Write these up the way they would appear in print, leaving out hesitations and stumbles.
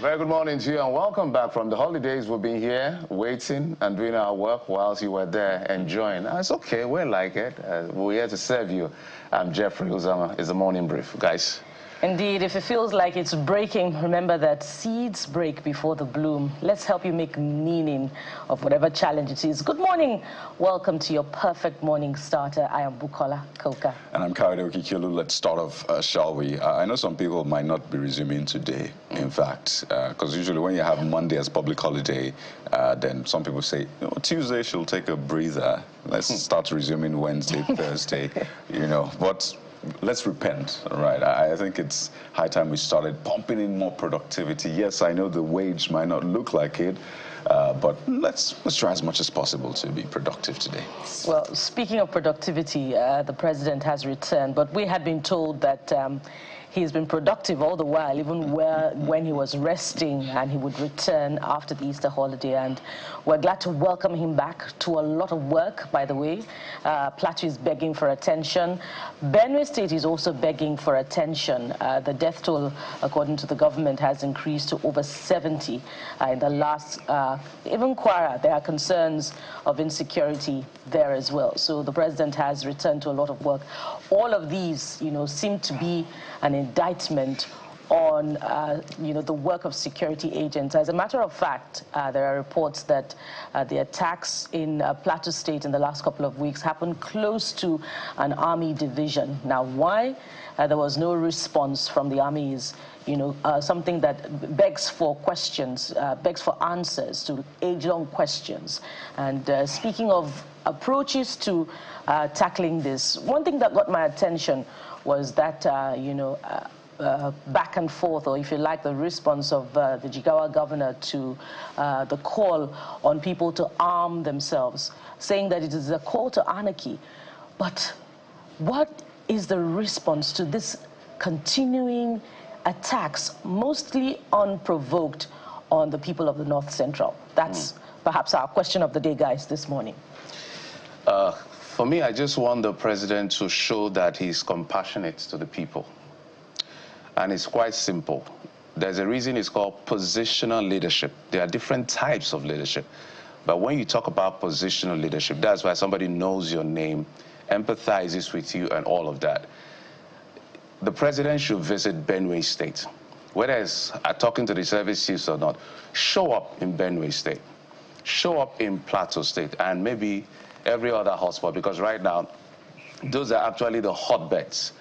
Very good morning to you and welcome back from the holidays. We've been here waiting and doing our work whilst you were there enjoying. It's okay, we like it. We're here to serve you. I'm Jeffrey Uzama. It's a morning brief, guys. Indeed, if it feels like it's breaking, remember that seeds break before the bloom. Let's help you make meaning of whatever challenge it is. Good morning. Welcome to your perfect morning starter. I am Bukola Koka. And I'm Quadri Kikilu. Let's start off, shall we? I know some people might not be resuming today, in fact, because usually when you have Monday as public holiday, then some people say, you know, Tuesday she'll take a breather. Let's start resuming Wednesday, Thursday, you know. But let's repent, all right? I think it's high time we started pumping in more productivity. Yes, I know the wage might not look like it, but let's try as much as possible to be productive today. Well, speaking of productivity, the president has returned, but we had been told that he's been productive all the while, even when he was resting, and he would return after the Easter holiday. And we're glad to welcome him back to a lot of work, by the way. Plateau is begging for attention. Benue State is also begging for attention. The death toll, according to the government, has increased to over 70 in the last, even Quara, there are concerns of insecurity there as well. So the president has returned to a lot of work. All of these, you know, seem to be an indictment on, the work of security agents. As a matter of fact, there are reports that the attacks in Plateau State in the last couple of weeks happened close to an army division. Now, why there was no response from the army is, something that begs for questions, begs for answers to age-long questions. And speaking of approaches to tackling this, one thing that got my attention was that, back and forth, or if you like, the response of the Jigawa governor to the call on people to arm themselves, saying that it is a call to anarchy. But what is the response to this continuing attacks, mostly unprovoked, on the people of the North Central? That's perhaps our question of the day, guys, this morning. For me, I just want the president to show that he's compassionate to the people. And it's quite simple. There's a reason it's called positional leadership. There are different types of leadership. But when you talk about positional leadership, that's why somebody knows your name, empathizes with you, and all of that. The president should visit Benue State. Whether it's talking to the service chiefs or not, show up in Benue State. Show up in Plateau State, and maybe every other hotspot, because right now, those are actually the hotbeds.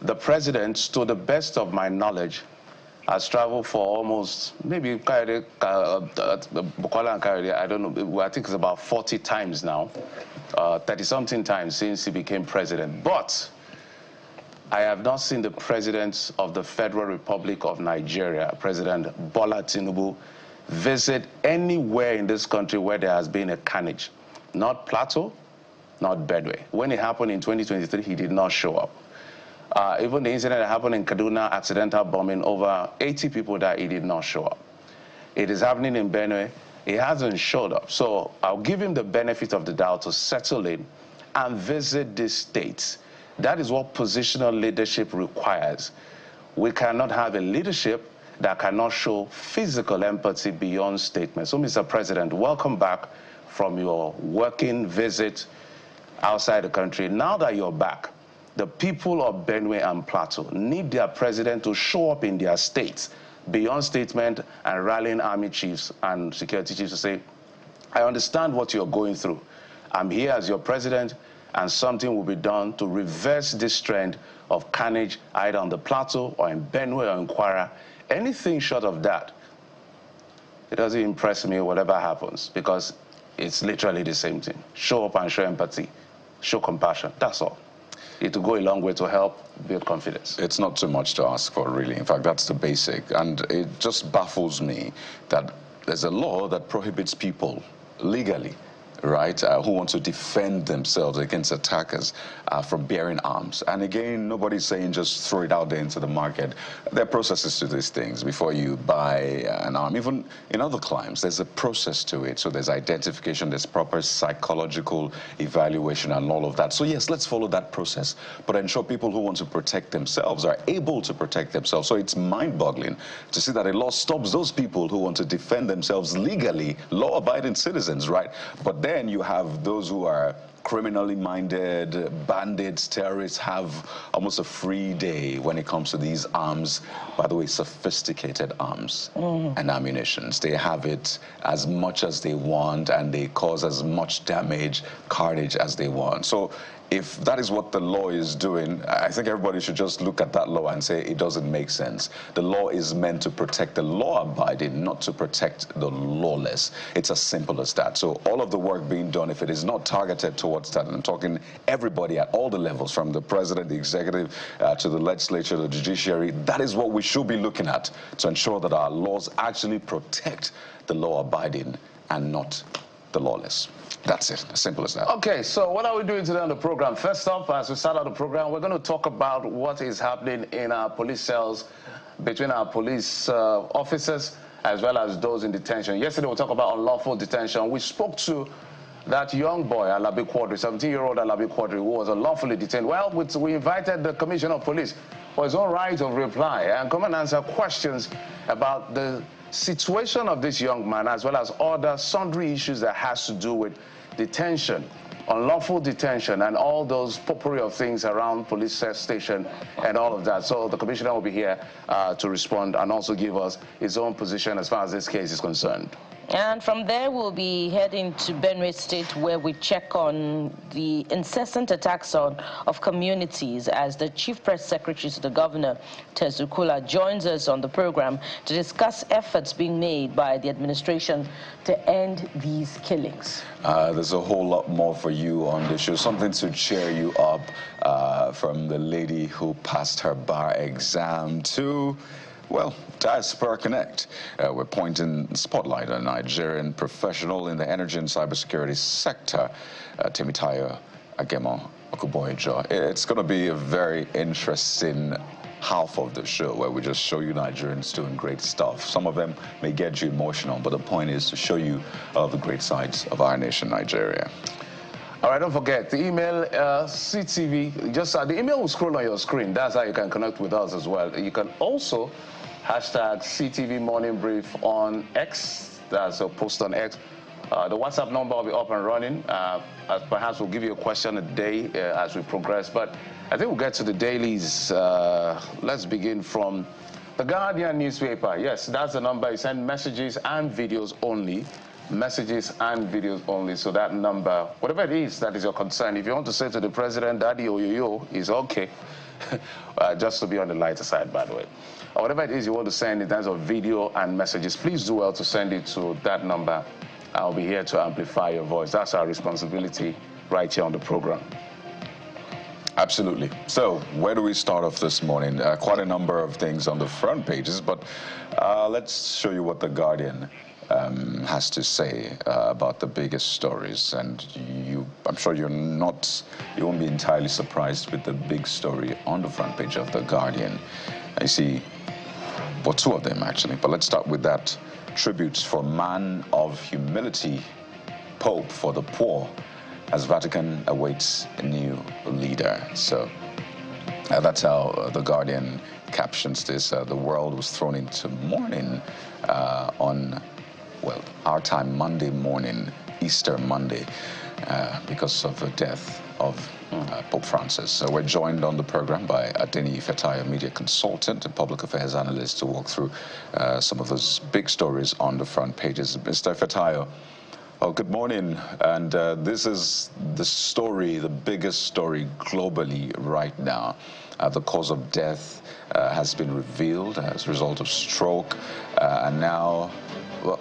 The president, to the best of my knowledge, has traveled for almost, maybe Bukola and Kayode, I don't know, I think it's about 40 times now, 30-something times since he became president. But I have not seen the president of the Federal Republic of Nigeria, President Bola Tinubu, visit anywhere in this country where there has been a carnage. Not Plateau, not Benue. When it happened in 2023, he did not show up. Even the incident that happened in Kaduna, accidental bombing, over 80 people died, he did not show up. It is happening in Benue, he hasn't showed up. So I'll give him the benefit of the doubt to settle in and visit these states. That is what positional leadership requires. We cannot have a leadership that cannot show physical empathy beyond statements. So, Mr. President, welcome back from your working visit outside the country. Now that you're back, the people of Benue and Plateau need their president to show up in their states beyond statement and rallying army chiefs and security chiefs to say, I understand what you're going through. I'm here as your president, and something will be done to reverse this trend of carnage either on the Plateau or in Benue or in Quara. Anything short of that, it doesn't impress me whatever happens, because it's literally the same thing. Show up and show empathy, show compassion, that's all. It will go a long way to help build confidence. It's not too much to ask for, really. In fact, that's the basic. And it just baffles me that there's a law that prohibits people legally right, who want to defend themselves against attackers from bearing arms. And again, nobody's saying just throw it out there into the market. There are processes to these things before you buy an arm. Even in other climes, there's a process to it. So there's identification, there's proper psychological evaluation and all of that. So yes, let's follow that process, but ensure people who want to protect themselves are able to protect themselves. So it's mind-boggling to see that a law stops those people who want to defend themselves legally, law-abiding citizens, right? But then you have those who are criminally minded, bandits, terrorists have almost a free day when it comes to these arms. By the way, sophisticated arms and ammunitions. They have it as much as they want, and they cause as much damage, carnage as they want. So if that is what the law is doing, I think everybody should just look at that law and say it doesn't make sense. The law is meant to protect the law-abiding, not to protect the lawless. It's as simple as that. So all of the work being done, if it is not targeted towards that, and I'm talking everybody at all the levels, from the president, the executive, to the legislature, the judiciary, that is what we should be looking at to ensure that our laws actually protect the law-abiding and not the lawless. That's it, as simple as that. Okay, so what are we doing today on the program? First up, as we start out the program, we're going to talk about what is happening in our police cells, between our police officers as well as those in detention. Yesterday we talked about unlawful detention. We spoke to that young boy, Alabi Quadri, 17-year-old Alabi Quadri, who was unlawfully detained. Well, we invited the Commissioner of Police for his own right of reply and come and answer questions about the situation of this young man, as well as other sundry issues that has to do with detention, unlawful detention, and all those potpourri of things around police station and all of that. So the commissioner will be here to respond and also give us his own position as far as this case is concerned. And from there, we'll be heading to Benue State, where we check on the incessant attacks of communities, as the Chief Press Secretary to the Governor, Tezukula, joins us on the program to discuss efforts being made by the administration to end these killings. There's a whole lot more for you on the show, something to cheer you up, from the lady who passed her bar exam to, well, Diaspora Connect. We're pointing the spotlight on a Nigerian professional in the energy and cybersecurity sector, Temitayo Agemo Okuboyejo. It's going to be a very interesting half of the show where we just show you Nigerians doing great stuff. Some of them may get you emotional, but the point is to show you the great sides of our nation, Nigeria. All right, don't forget the email, CTV. Just the email will scroll on your screen. That's how you can connect with us as well. You can also hashtag CTV Morning Brief on X. That's a post on X. The WhatsApp number will be up and running. Perhaps we'll give you a question a day as we progress. But I think we'll get to the dailies. Let's begin from the Guardian newspaper. Yes, that's the number. You send messages and videos only. Messages and videos only. So that number, whatever it is that is your concern, if you want to say to the president, Daddy or yo, is okay. Just to be on the lighter side, by the way. Or whatever it is you want to send in terms of video and messages, please do well to send it to that number. I'll be here to amplify your voice. That's our responsibility right here on the program. Absolutely. So where do we start off this morning? Quite a number of things on the front pages, but let's show you what the Guardian has to say about the biggest stories. And I'm sure you won't be entirely surprised with the big story on the front page of the Guardian. I see, well, two of them actually, but let's start with that. Tributes for man of humility, Pope for the poor, as Vatican awaits a new leader. So that's how the Guardian captions this. The world was thrown into mourning on, well, our time, Monday morning, Easter Monday, because of the death of Pope Francis. So we're joined on the program by Adeni Ifetayo, media consultant and public affairs analyst, to walk through some of those big stories on the front pages. Mr. Ifetayo, good morning. And this is the story, the biggest story globally right now. The cause of death has been revealed as a result of stroke, and now, well,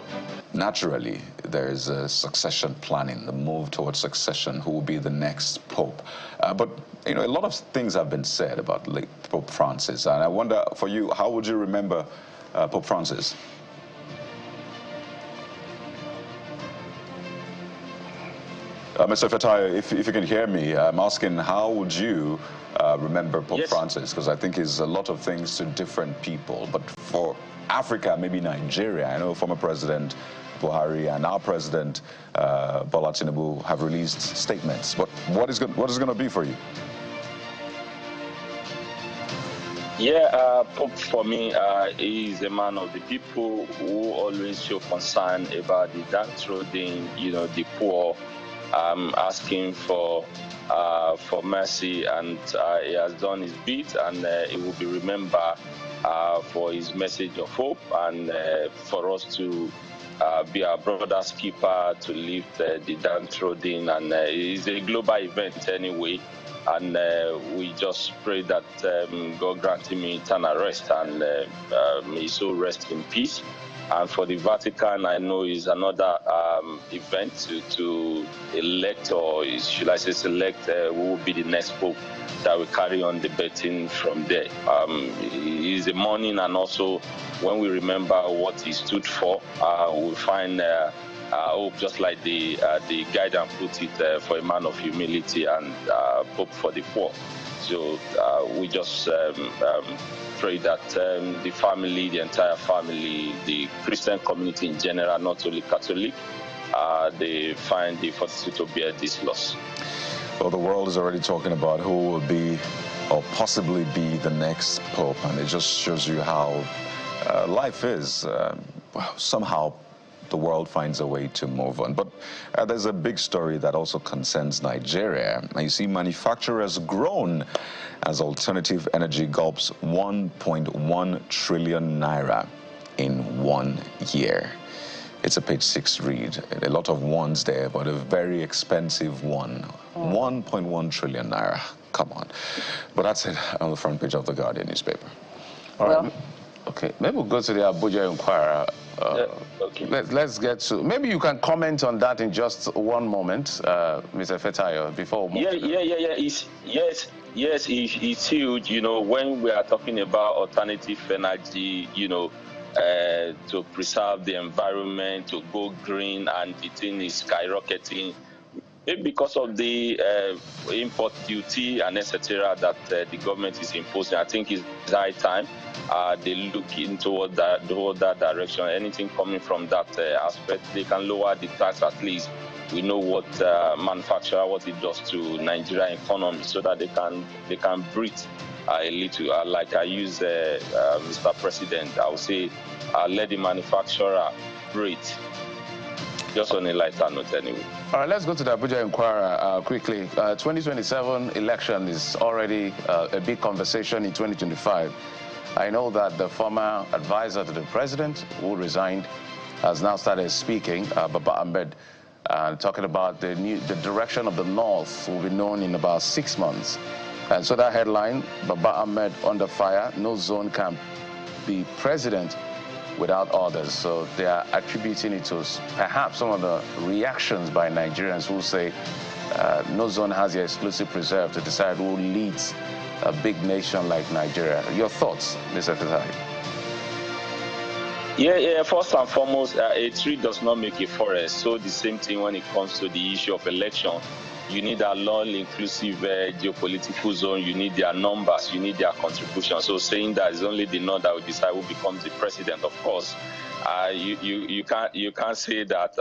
naturally, there is a succession planning, the move towards succession, who will be the next pope. But, you know, a lot of things have been said about late Pope Francis. And I wonder, for you, how would you remember Pope Francis? Mr. Fetayo, if you can hear me, I'm asking how would you remember Pope Francis? Because I think he's a lot of things to different people. But for Africa, maybe Nigeria, I know former President Buhari and our President Bola Tinubu have released statements. But what is going to be for you? Yeah, Pope for me is a man of the people who always show concern about the downtrodden, the poor, asking for mercy, and he has done his bit, and he will be remembered for his message of hope, and for us to be our brother's keeper, to lift the downtrodden, and it's a global event anyway. And we just pray that God grant him eternal rest, and may his soul rest in peace. And for the Vatican, I know is another event to elect, or should I say select, who will be the next pope that will carry on debating from there. It is a mourning, and also when we remember what he stood for, we'll find hope, just like the guidance put it, for a man of humility and hope for the poor. So we just pray that the family, the entire family, the Christian community in general, not only Catholic, they find the fortitude to bear this loss. Well, the world is already talking about who will be or possibly be the next pope, and it just shows you how life is. Somehow the world finds a way to move on. But there's a big story that also concerns Nigeria. You see, manufacturers groan as alternative energy gulps 1.1 trillion naira in 1 year. It's a page 6 read. A lot of ones there, but a very expensive one. 1.1 trillion naira. Come on. But that's it on the front page of the Guardian newspaper. All right. Okay, maybe we'll go to the Abuja Inquirer. Okay. Let's get to, maybe you can comment on that in just one moment, Mr. Fetayo, before we move. Yes, it's huge. When we are talking about alternative energy, to preserve the environment, to go green, and the thing is skyrocketing. Because of the import duty and etc. that the government is imposing, I think it's high time they look into that direction. Anything coming from that aspect, they can lower the tax at least. We know what manufacturer, what it does to Nigerian economy, so that they can breathe a little. Like I use Mr. President, I would say let the manufacturer breathe. Just on a lighter note anyway. All right, let's go to the Abuja Inquirer quickly. 2027 election is already a big conversation in 2025. I know that the former advisor to the president, who resigned, has now started speaking, Ahmed, talking about the direction of the North will be known in about 6 months. And so that headline, Ahmed under fire, no zone can be president without orders. So they are attributing it to perhaps some of the reactions by Nigerians who say no zone has the exclusive preserve to decide who leads a big nation like Nigeria. Your thoughts, Mr. Fetayo? Yeah, first and foremost, a tree does not make a forest. So the same thing when it comes to the issue of election. You need a all-inclusive geopolitical zone. You need their numbers. You need their contribution. So saying that it's only the North that will decide who becomes the president, of course, you can't say that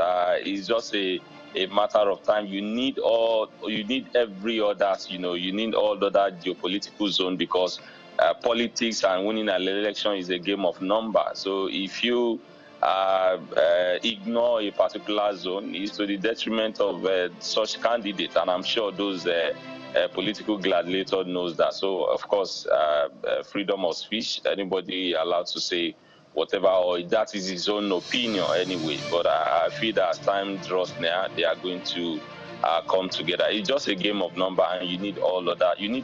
it's just a matter of time. You need every other, you need all other geopolitical zone, because politics and winning an election is a game of numbers. So if you ignore a particular zone, is to the detriment of such candidates, and I'm sure those political gladiator knows that. So of course, freedom of speech, anybody allowed to say whatever, or that is his own opinion anyway. But I feel that as time draws near, they are going to come together. It's just a game of number, and you need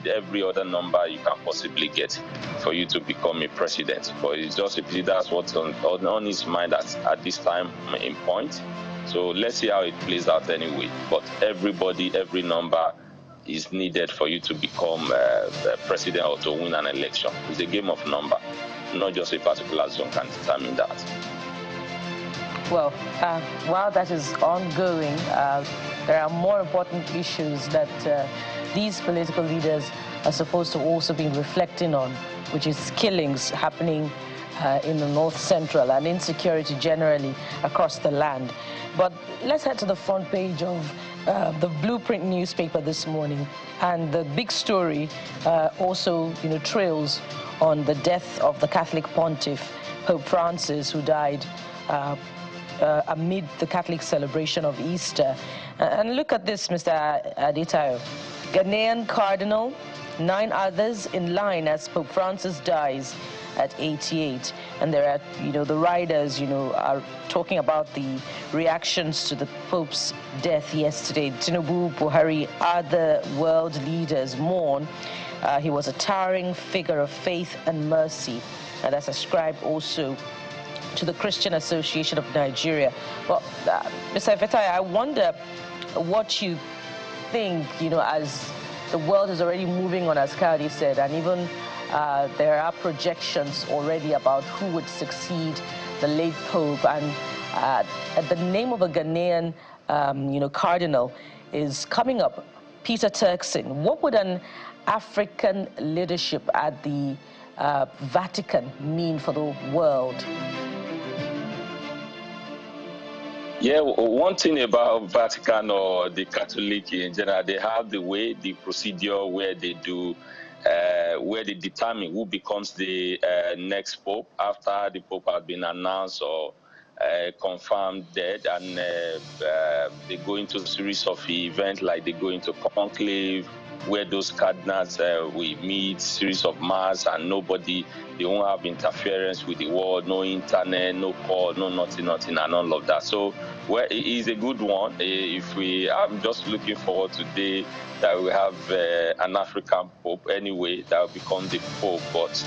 every other number you can possibly get for you to become a president. But it's just a pity that's what's on his mind at this time in point. So let's see how it plays out anyway. But every number is needed for you to become president or to win an election. It's a game of number. Not just a particular zone can determine that. Well, while that is ongoing, there are more important issues that these political leaders are supposed to also be reflecting on, which is killings happening in the North Central and insecurity generally across the land. But let's head to the front page of the Blueprint newspaper this morning, and the big story also, trails on the death of the Catholic pontiff, Pope Francis, who died amid the Catholic celebration of Easter. And look at this, Mr. Aditayo. Ghanaian cardinal, 9 others in line as Pope Francis dies at 88. And there are, the riders, are talking about the reactions to the Pope's death yesterday. Tinubu, Buhari, other world leaders mourn. He was a towering figure of faith and mercy, and that's ascribed also to the Christian Association of Nigeria. Well, Mr. Fetai, I wonder what you think, as the world is already moving on, as Kadi said, and even there are projections already about who would succeed the late Pope, and the name of a Ghanaian, cardinal is coming up, Peter Turkson. What would an African leadership at the Vatican mean for the world? Yeah, one thing about Vatican or the Catholic in general, they have the procedure where they do, where they determine who becomes the next Pope after the Pope has been announced or confirmed dead, and they go into a series of events, like they go into conclave, where those cardinals we meet, series of mass, and they won't have interference with the world, no internet, no call, no nothing, and all of that. So, well, it is a good one. I'm just looking forward today that we have an African Pope anyway that will become the Pope. But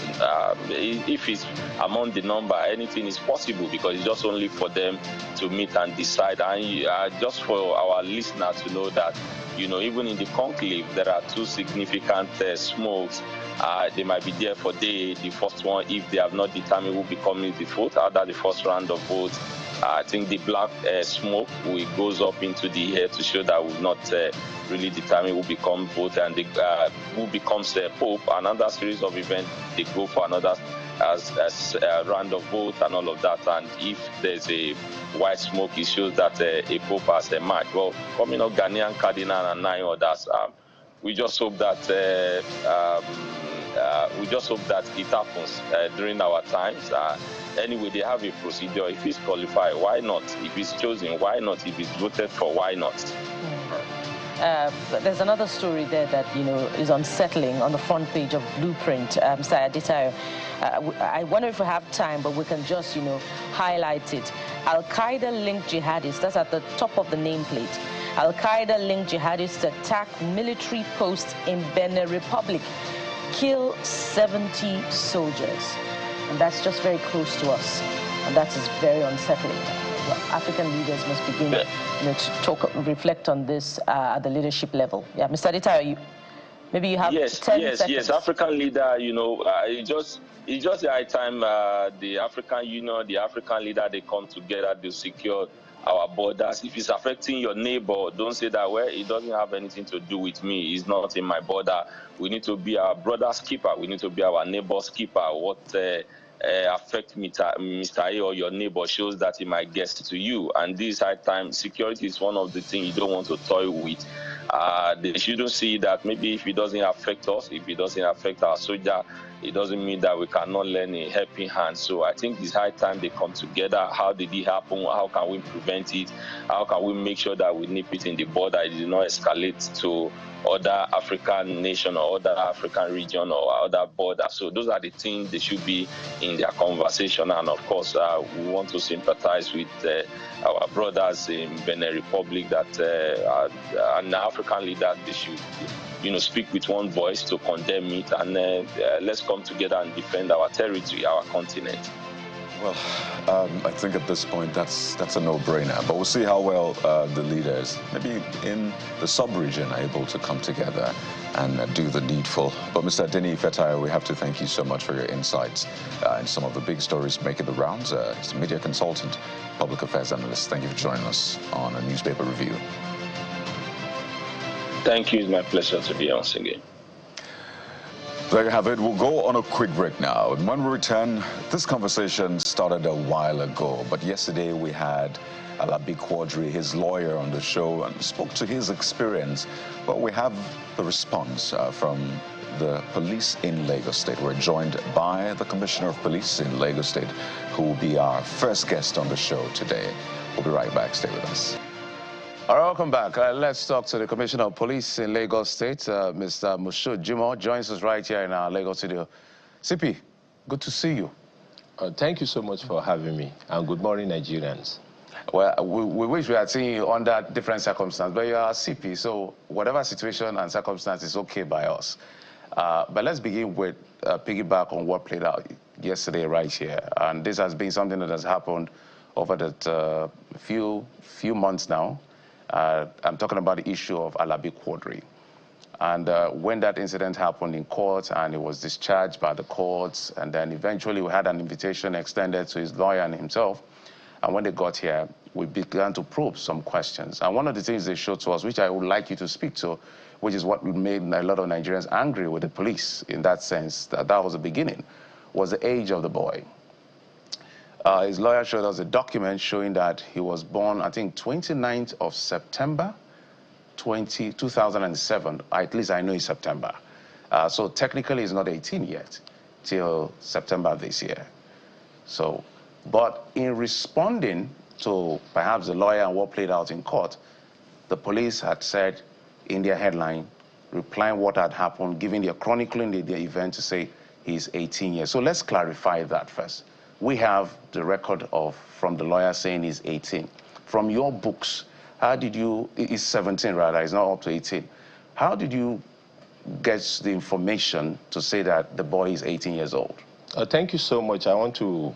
if it's among the number, anything is possible, because it's just only for them to meet and decide. And just for our listeners to know that, even in the conclave, there are 2 significant smokes. They might be there for the first one, if they have not determined who becomes the fourth after the first round of votes. I think the black smoke goes up into the air to show that we've not really determined who becomes vote, and who becomes Pope. Another series of events, they go for another as a round of vote and all of that. And if there's a white smoke, it shows that a Pope has emerged. Well, coming up, Ghanaian cardinal and 9 others. We just hope that it happens during our times. Anyway, they have a procedure. If he's qualified, why not? If he's chosen, why not? If he's voted for, why not? There's another story there that is unsettling on the front page of Blueprint, Mr. Aditayo. I wonder if we have time, but we can just highlight it. Al-Qaeda-linked jihadists, that's at the top of the nameplate. Al-Qaeda-linked jihadists attack military posts in Benue Republic, kill 70 soldiers. And that's just very close to us, and that is very unsettling. Well, African leaders must begin to reflect on this at the leadership level. Yeah, Mr. Aditayo, maybe you have 10 seconds. Yes, African leader, it's just the high time the African Union, the African leader, they come together to secure our borders. If it's affecting your neighbor, don't say that, well, it doesn't have anything to do with me. It's not in my border. We need to be our brother's keeper. We need to be our neighbor's keeper. What affect Mr. A or your neighbor shows that he might get to you. And this high time, security is one of the things you don't want to toy with. They shouldn't see that maybe if it doesn't affect us, if it doesn't affect our soldier, it doesn't mean that we cannot lend a helping hand. So I think it's high time they come together. How did it happen? How can we prevent it? How can we make sure that we nip it in the border? It did not escalate to other African nation or other African region or other border. So those are the things they should be in their conversation. And of course, we want to sympathize with our brothers in Benin Republic that an African leader, they should speak with one voice to condemn it, and let's come together and defend our territory, our continent. Well, I think at this point that's a no-brainer. But we'll see how well the leaders, maybe in the sub-region, are able to come together and do the needful. But Mr. Adeni Fetayo, we have to thank you so much for your insights in some of the big stories making the rounds. He's a media consultant, public affairs analyst. Thank you for joining us on a newspaper review. Thank you. It's my pleasure to be here once again. There you have it. We'll go on a quick break now. And when we return, this conversation started a while ago. But yesterday we had Quadri, his lawyer, on the show and spoke to his experience. But we have the response from the police in Lagos State. We're joined by the Commissioner of Police in Lagos State, who will be our first guest on the show today. We'll be right back. Stay with us. All right, welcome back. Let's talk to the Commissioner of Police in Lagos State, Mr. Moshood Jimoh, joins us right here in our Lagos studio. CP, good to see you. Thank you so much for having me, and good morning, Nigerians. Well, we wish we had seen you under different circumstances, but you are a CP, so whatever situation and circumstance is okay by us. But let's begin with piggyback on what played out yesterday right here. And this has been something that has happened over the few months now. I'm talking about the issue of Quadri. And when that incident happened in court and he was discharged by the courts, and then eventually we had an invitation extended to his lawyer and himself. And when they got here, we began to probe some questions. And one of the things they showed to us, which I would like you to speak to, which is what made a lot of Nigerians angry with the police in that sense, that was the beginning, was the age of the boy. His lawyer showed us a document showing that he was born, I think, 29th of September, 2007. At least I know it's September. So technically he's not 18 yet, till September this year. So, but in responding to perhaps the lawyer and what played out in court, the police had said in their headline, replying what had happened, giving their chronicling the event to say he's 18 years. So let's clarify that first. We have the record from the lawyer saying he's 18. From your books, how did you, he's 17 rather, he's not up to 18. How did you get the information to say that the boy is 18 years old? Thank you so much. I want to,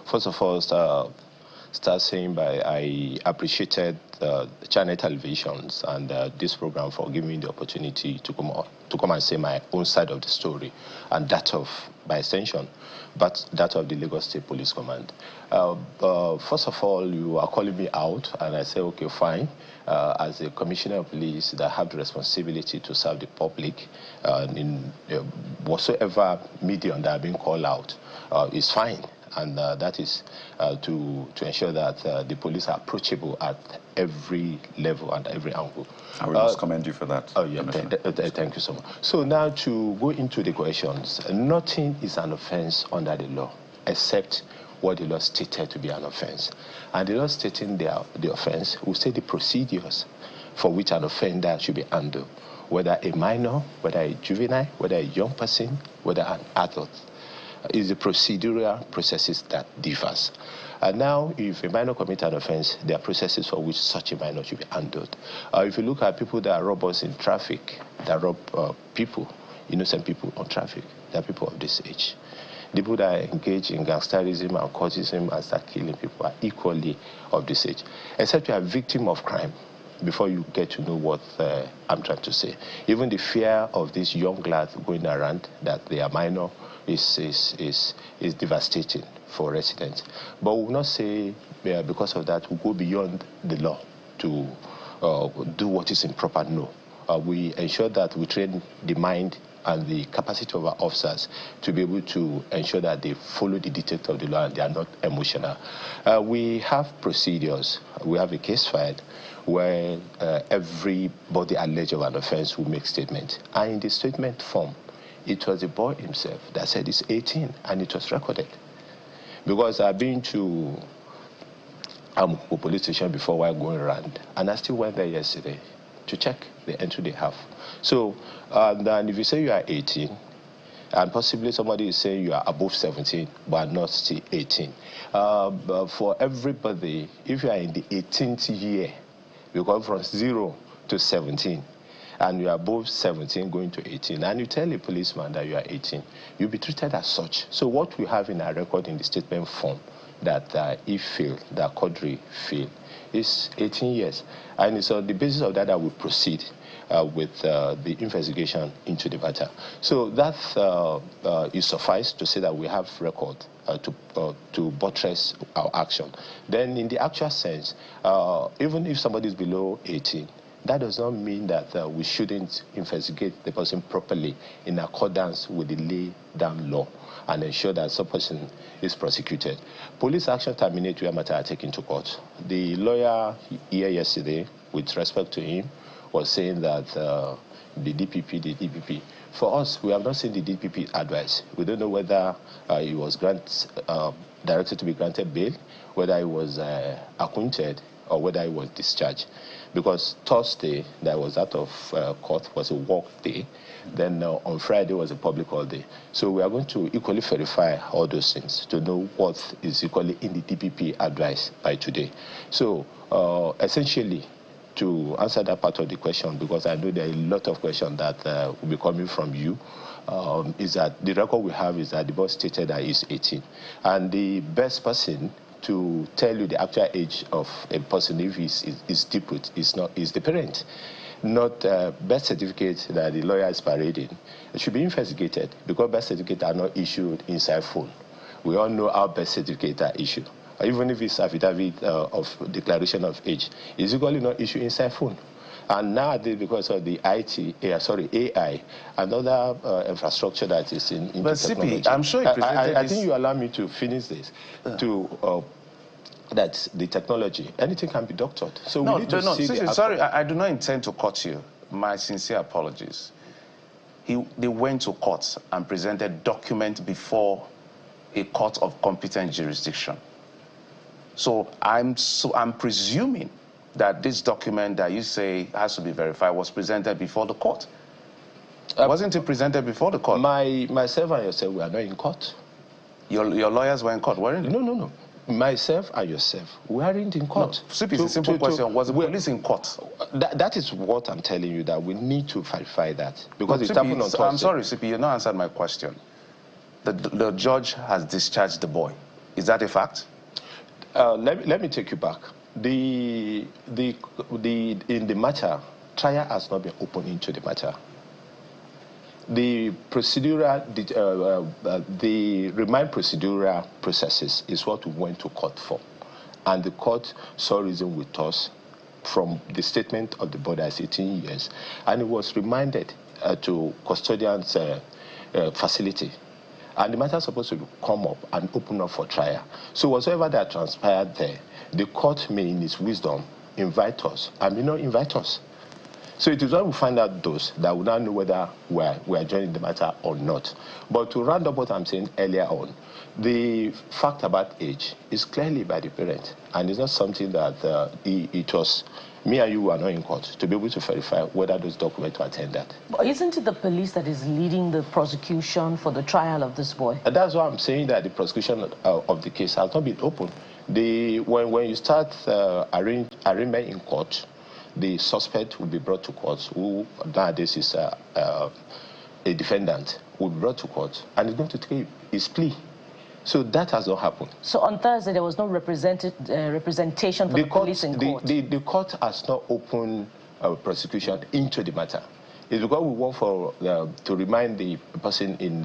first of all, start saying I appreciated Channel Televisions and this program for giving me the opportunity to come and say my own side of the story, and that of, by extension, but that of the Lagos State Police Command. First of all, you are calling me out, and I say, okay, fine. As a commissioner of police that have the responsibility to serve the public in whatsoever medium that are being called out is fine. And that is to ensure that the police are approachable at every level and every angle. I would just commend you for that. Oh, yeah, thank you so much. So now to go into the questions, nothing is an offense under the law except what the law stated to be an offense. And the law stating the offense will say the procedures for which an offender should be handled, whether a minor, whether a juvenile, whether a young person, whether an adult. Is the procedural processes that differs. And now, if a minor commits an offense, there are processes for which such a minor should be handled. If you look at people that rob us in traffic, that rob people, innocent people on traffic, they are people of this age. The people that engage in gangsterism and cultism and start killing people are equally of this age. Except you are a victim of crime before you get to know what I'm trying to say. Even the fear of these young lads going around that they are minor is devastating for residents. But we will not say because of that we go beyond the law to do what is improper. No. We ensure that we train the mind and the capacity of our officers to be able to ensure that they follow the dictates of the law and they are not emotional. We have procedures. We have a case file where everybody alleged of an offense will make statement. And in the statement form, it was the boy himself that said he's 18, and it was recorded. Because I've been to a police station before while going around, and I still went there yesterday to check the entry they have. So, and if you say you are 18, and possibly somebody is saying you are above 17, but not still 18. But for everybody, if you are in the 18th year, you go from 0 to 17, and you are above 17 going to 18, and you tell a policeman that you are 18, you'll be treated as such. So what we have in our record in the statement form that he failed, that Quadri failed, is 18 years. And it's on the basis of that we proceed with the investigation into the matter. So that is suffice to say that we have record to buttress our action. Then in the actual sense, even if somebody is below 18, that does not mean that we shouldn't investigate the person properly in accordance with the laid down law and ensure that some person is prosecuted. Police action terminate where matter are taken to court. The lawyer here yesterday, with respect to him, was saying that the DPP. For us, we have not seen the DPP advice. We don't know whether he was directed to be granted bail, whether he was acquitted, or whether he was discharged. Because Thursday, that was out of court, was a work day. Then on Friday was a public holiday. So we are going to equally verify all those things to know what is equally in the DPP advice by today. So essentially, to answer that part of the question, because I know there are a lot of questions that will be coming from you, is that the record we have is that the boy stated that he's 18. And the best person to tell you the actual age of a person if he's deep is the parent, not birth certificate that the lawyer is parading. It should be investigated because birth certificates are not issued inside phone. We all know how birth certificates are issued. Even if it's affidavit of declaration of age, it's equally not issued inside phone. And nowadays, because of the AI, another infrastructure that is in but technology. CP, I'm sure I think you allow me to finish this. That's the technology. Anything can be doctored. So we need to see sorry, I do not intend to cut you. My sincere apologies. They went to court and presented document before a court of competent jurisdiction. So I'm presuming that this document that you say has to be verified was presented before the court. Wasn't it presented before the court? Myself and yourself, we are not in court. Your lawyers were in court, weren't they? No. Myself and yourself, we aren't in court. No, it's a simple question. Was the police in court? That is what I'm telling you, that we need to verify that. Because it happened on Thursday. I'm sorry, CP, you not answered my question. The judge has discharged the boy. Is that a fact? Let me take you back. In the matter, trial has not been opened into the matter. The procedural, the remand procedural processes is what we went to court for. And the court saw reason with us from the statement of the boy as 18 years. And it was remanded to custodian's facility. And the matter is supposed to come up and open up for trial. So whatsoever that transpired there, the court may, in its wisdom, invite us and may not invite us. So it is when we find out those that we now know whether we are joining the matter or not. But to round up what I'm saying earlier on, the fact about age is clearly by the parent. And it's not something that it was me and you who are not in court to be able to verify whether those documents were tendered. But isn't it the police that is leading the prosecution for the trial of this boy? That's why I'm saying that the prosecution of the case has not been open. When you start arraignment in court, the suspect will be brought to court, who nowadays is a defendant, will be brought to court, and is going to take his plea. So that has not happened. So on Thursday, there was no representation for the police in court? The court has not opened prosecution into the matter. It's because we want to remind the person in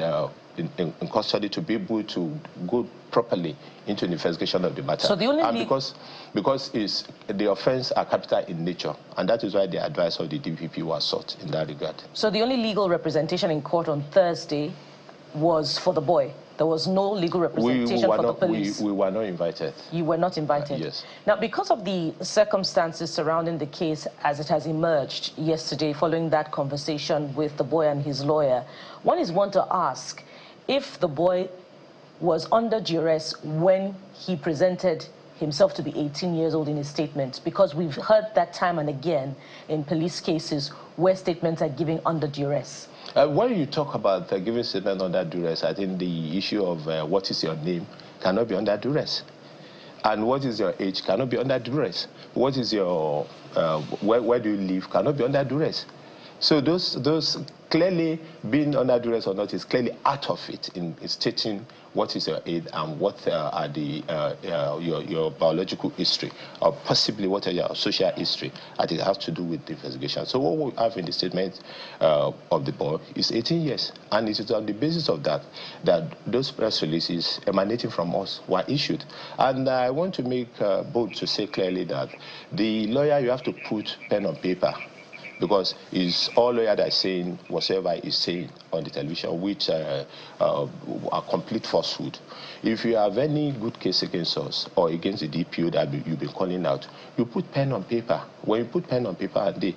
custody to be able to go properly into the investigation of the matter. So the only because the offense are capital in nature, and that is why the advice of the DPP was sought in that regard. So the only legal representation in court on Thursday was for the boy? There was no legal representation for the police? We were not invited. You were not invited? Yes. Now, because of the circumstances surrounding the case as it has emerged yesterday following that conversation with the boy and his lawyer, one is one to ask if the boy was under duress when he presented himself to be 18 years old in his statement, because we've heard that time and again in police cases where statements are given under duress. When you talk about giving statement under duress, I think the issue of what is your name cannot be under duress. And what is your age cannot be under duress. What is your, where do you live cannot be under duress. So those clearly being under duress or not is clearly out of it in stating what is your age, and what are the your biological history, or possibly what are your social history, and it has to do with the investigation. So what we have in the statement of the boy is 18 years, and it is on the basis of that those press releases emanating from us were issued. And I want to make bold to say clearly that the lawyer, you have to put pen on paper, because it's all lawyer that is saying whatever is saying on the television, which are complete falsehood. If you have any good case against us or against the DPO that you've been calling out, you put pen on paper. When you put pen on paper, and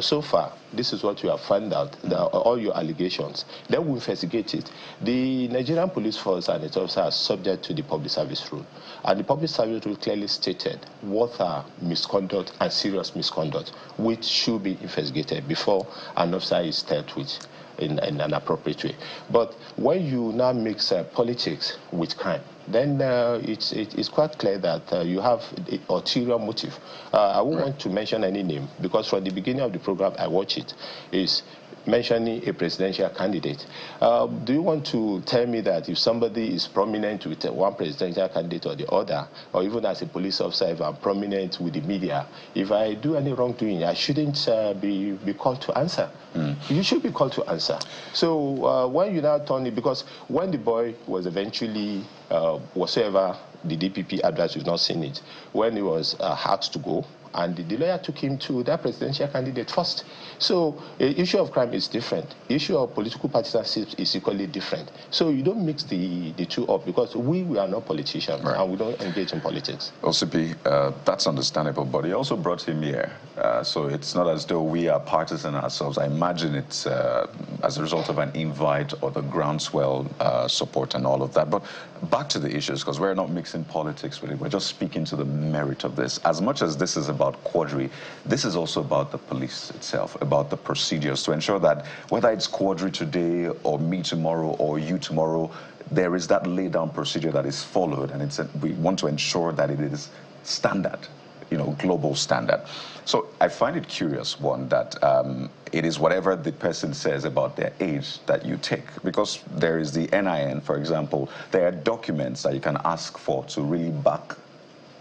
so far, this is what you have found out, all your allegations, then we investigate it. The Nigerian police force and its officers are subject to the public service rule. And the public service rule clearly stated what are misconduct and serious misconduct, which should be investigated before an officer is dealt with in an appropriate way. But when you now mix politics with crime, then it's quite clear that you have an ulterior motive. I won't want to mention any name, because from the beginning of the program, I watch it, is mentioning a presidential candidate. Do you want to tell me that if somebody is prominent with one presidential candidate or the other, or even as a police officer, if I'm prominent with the media, if I do any wrongdoing, I shouldn't be called to answer? You should be called to answer. So when you now turn it, because when the boy was eventually, whatsoever the DPP advice, we've not seen it, when he was asked to go, and the lawyer took him to that presidential candidate first. So the issue of crime is different. The issue of political partisanship is equally different. So you don't mix the two up, because we are not politicians, right, and we don't engage in politics. OCP, that's understandable, but he also brought him here. So it's not as though we are partisan ourselves. I imagine it's as a result of an invite or the groundswell support and all of that. But back to the issues, because we're not mixing politics with it. We're just speaking to the merit of this. As much as this is about Quadri, this is also about the police itself, about the procedures to ensure that whether it's Quadri today or me tomorrow or you tomorrow, there is that laid down procedure that is followed, and we want to ensure that it is standard, global standard. So I find it curious, one, that it is whatever the person says about their age that you take, because there is the NIN, for example. There are documents that you can ask for to really back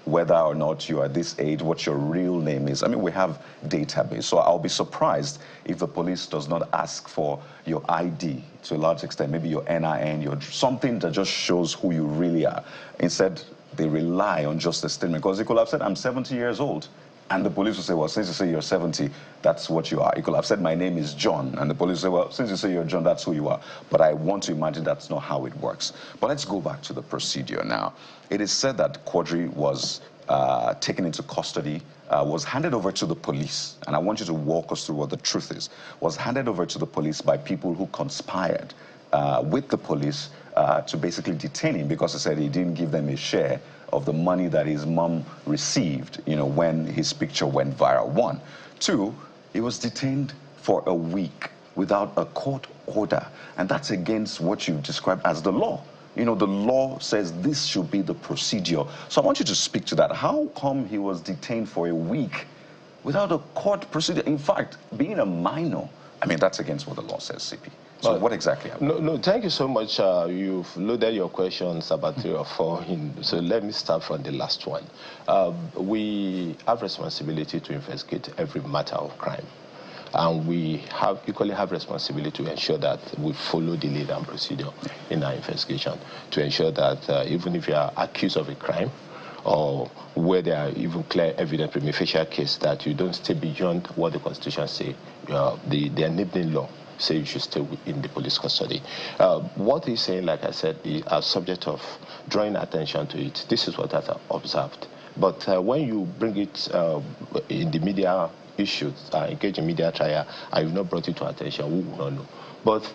whether or not you are this age, what your real name is. I mean, we have database, so I'll be surprised if the police does not ask for your ID to a large extent, maybe your NIN, something that just shows who you really are. Instead, they rely on just a statement, because they could have said, I'm 70 years old, and the police will say, well, since you say you're 70, that's what you are. You could have said, my name is John, and the police will say, well, since you say you're John, that's who you are. But I want to imagine that's not how it works. But let's go back to the procedure now. It is said that Quadri was taken into custody, was handed over to the police, and I want you to walk us through what the truth is, was handed over to the police by people who conspired with the police to basically detain him, because he said he didn't give them a share of the money that his mom received, when his picture went viral. One. Two, he was detained for a week without a court order, and that's against what you've described as the law. The law says this should be the procedure. So I want you to speak to that. How come he was detained for a week without a court procedure? In fact, being a minor, I mean, that's against what the law says, CP. So what exactly happened? No, thank you so much. You've loaded your questions about 3 or 4 in. So let me start from the last one. We have responsibility to investigate every matter of crime. And we equally have responsibility to ensure that we follow the laid down procedure in our investigation, to ensure that even if you are accused of a crime, or where there are even clear evidence prima facie case, that you don't stay beyond what the Constitution says, the enabling law say you should stay in the police custody. What he's saying, like I said, is a subject of drawing attention to it. This is what I've observed. But when you bring it in the media issues, engage in media trial, and you've not brought it to attention, we will not know. But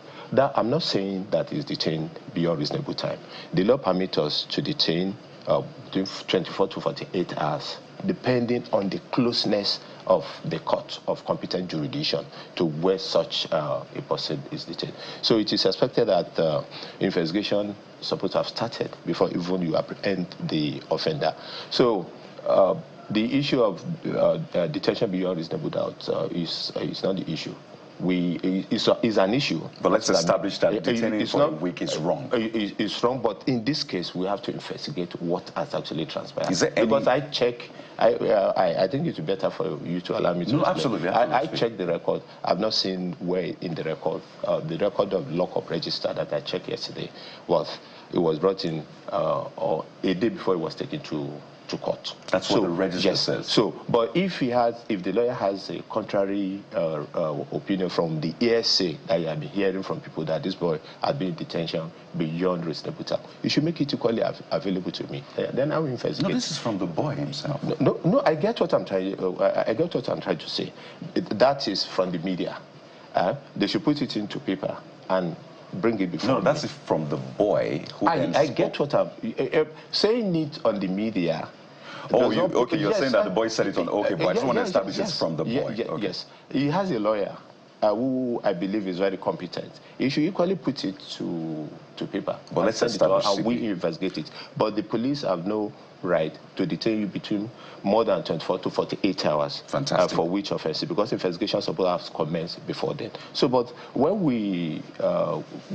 I'm not saying that he's detained beyond reasonable time. The law permits us to detain between 24 to 48 hours, depending on the closeness of the court of competent jurisdiction to where such a person is detained. So it is expected that investigation is supposed to have started before even you apprehend the offender. So the issue of detention beyond reasonable doubt is not the issue. is an issue. But let's establish that detaining for a week is wrong. It's wrong, but in this case, we have to investigate what has actually transpired. Is there any... Because I check, I think it's better for you to allow me to explain. Absolutely. I checked the record. I've not seen where in the record of lockup register that I checked yesterday it was brought in or a day before it was taken to court. That's what the register says. So, but if the lawyer has a contrary opinion from the hearsay that you have been hearing from people that this boy has been in detention beyond reasonable time, you should make it equally available to me. Then I will investigate. No, this is from the boy himself. No, I get what I'm trying. I get what I'm trying to say. That is from the media. They should put it into paper and bring it before. No, that's from the boy who I get what I'm saying it on the media. Oh, okay, you're saying that the boy said it on, okay, but I just want to establish it's from the boy. Okay. Yes, he has a lawyer who I believe is very competent. He should equally put it to paper. But let's establish it and we investigate it. But the police have no right to detain you between more than 24 to 48 hours. Fantastic. For which offense, because investigation is supposed to have commenced before then. So, but when we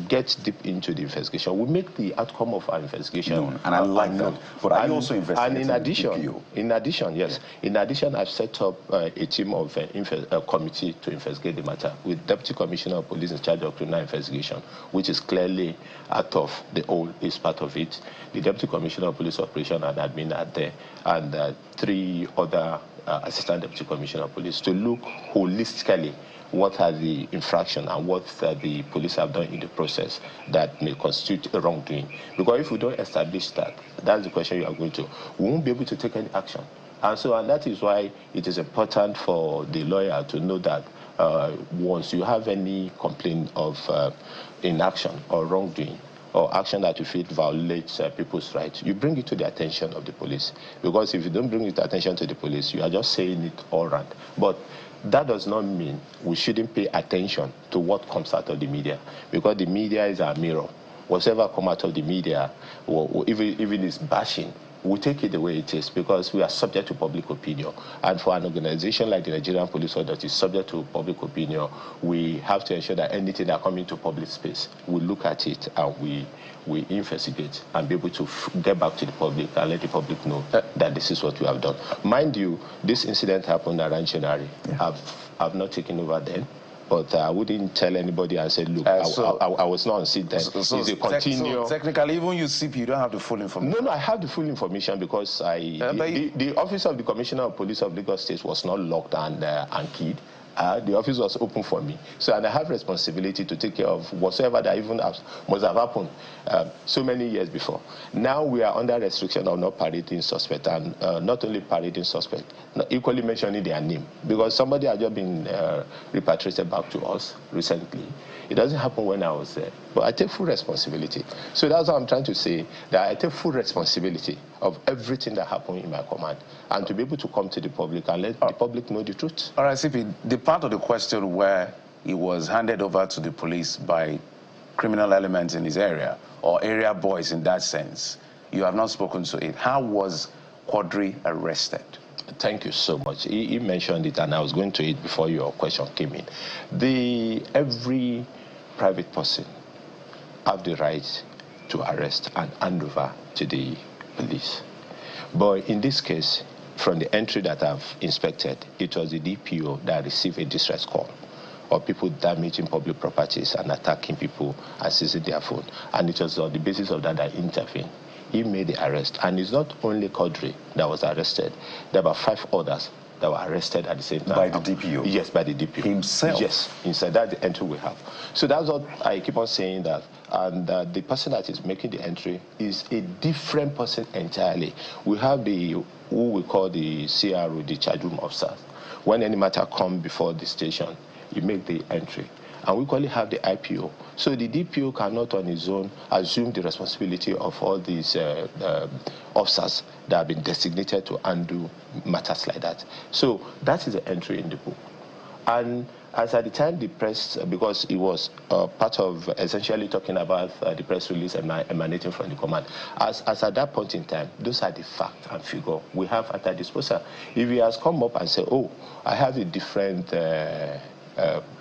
get deep into the investigation, we make the outcome of our investigation known. And I like that. But I also investigate. And in addition, yes. Yeah. In addition, I've set up a team of a committee to investigate the matter with Deputy Commissioner of Police in charge of criminal investigation, which is clearly out of the whole, is part of it. The Deputy Commissioner of Police Operation and Admin are there, and 3 other Assistant Deputy Commissioner of Police to look holistically what are the infraction and what the police have done in the process that may constitute a wrongdoing. Because if we don't establish that, that's the question you are going to, we won't be able to take any action. And that is why it is important for the lawyer to know that once you have any complaint of inaction or wrongdoing, or action that you feel violates people's rights, you bring it to the attention of the police. Because if you don't bring it to the attention to the police, you are just saying it all around. But that does not mean we shouldn't pay attention to what comes out of the media, because the media is our mirror. Whatever comes out of the media, or even is bashing, we take it the way it is, because we are subject to public opinion. And for an organization like the Nigerian Police Force is subject to public opinion, we have to ensure that anything that comes into public space, we look at it and we investigate and be able to get back to the public and let the public know that this is what we have done. Mind you, this incident happened around January. Yeah. I've not taken over then. But I wouldn't tell anybody and say, look, I was not on seat then. So technically, even you CP, you don't have the full information. No, I have the full information because the office of the Commissioner of Police of Lagos State was not locked and keyed. The office was open for me. So, and I have responsibility to take care of whatsoever that even must have happened so many years before. Now we are under restriction of not parading suspect, and not only parading suspect, equally mentioning their name. Because somebody had just been repatriated back to us recently. It doesn't happen when I was there. But I take full responsibility. So that's what I'm trying to say, that I take full responsibility of everything that happened in my command, and to be able to come to the public and let the public know the truth. All right, CP, the part of the question where he was handed over to the police by criminal elements in his area, or area boys in that sense, you have not spoken to it. How was Quadri arrested? Thank you so much. He mentioned it, and I was going to it before your question came in. Every private person have the right to arrest and hand over to the police. But in this case, from the entry that I've inspected, it was the DPO that received a distress call of people damaging public properties and attacking people and seizing their phone. And it was on the basis of that I intervened. He made the arrest. And it's not only Quadri that was arrested. There were 5 others that were arrested at the same time. By the DPO? Yes, by the DPO. Himself? Yes, inside. That's the entry we have. So that's what I keep on saying, that. And the person that is making the entry is a different person entirely. We have who we call the CRO, the charge room officer. When any matter comes before the station, you make the entry. And we equally have the IPO. So the DPO cannot on his own assume the responsibility of all these officers that have been designated to undo matters like that. So that is the entry in the book. And as at the time the press, because it was part of essentially talking about the press release emanating from the command, as at that point in time, those are the facts and figure we have at our disposal. If he has come up and said, oh, I have a different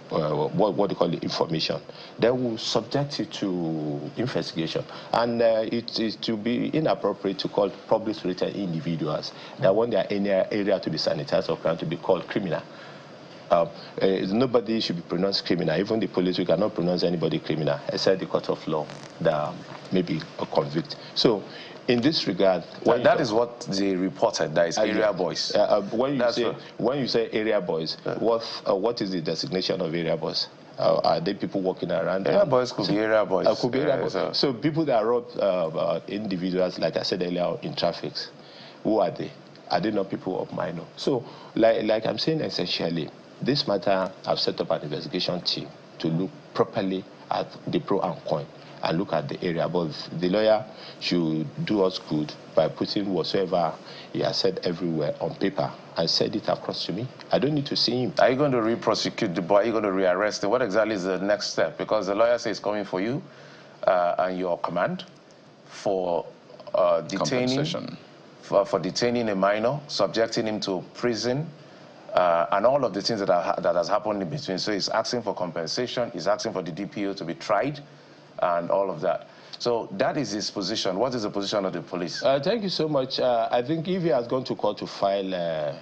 what they call the information. They will subject it to investigation. And it is to be inappropriate to call public related individuals that want their area to be sanitized or crime to be called criminal. Nobody should be pronounced criminal. Even the police, we cannot pronounce anybody criminal, except the court of law that may be a convict. So, in this regard, that is what they reported. That is area boys. When you say area boys, what is the designation of area boys? Are they people walking around? Area boys could be area boys. Could be area boys. So people that rob individuals, like I said earlier, in traffic, who are they? Are they not people of minor? So, like I'm saying, essentially, this matter, I've set up an investigation team to look properly at the pro and con and look at the area. But the lawyer should do us good by putting whatsoever he has said everywhere on paper and send it across to me. I don't need to see him. Are you going to re-prosecute the boy? Are you going to rearrest him? What exactly is the next step? Because the lawyer says he's coming for you and your command for detaining for detaining a minor, subjecting him to prison, and all of the things that has happened in between. So he's asking for compensation, he's asking for the DPO to be tried, and all of that. So that is his position. What is the position of the police? Thank you so much. I think if he has gone to court to file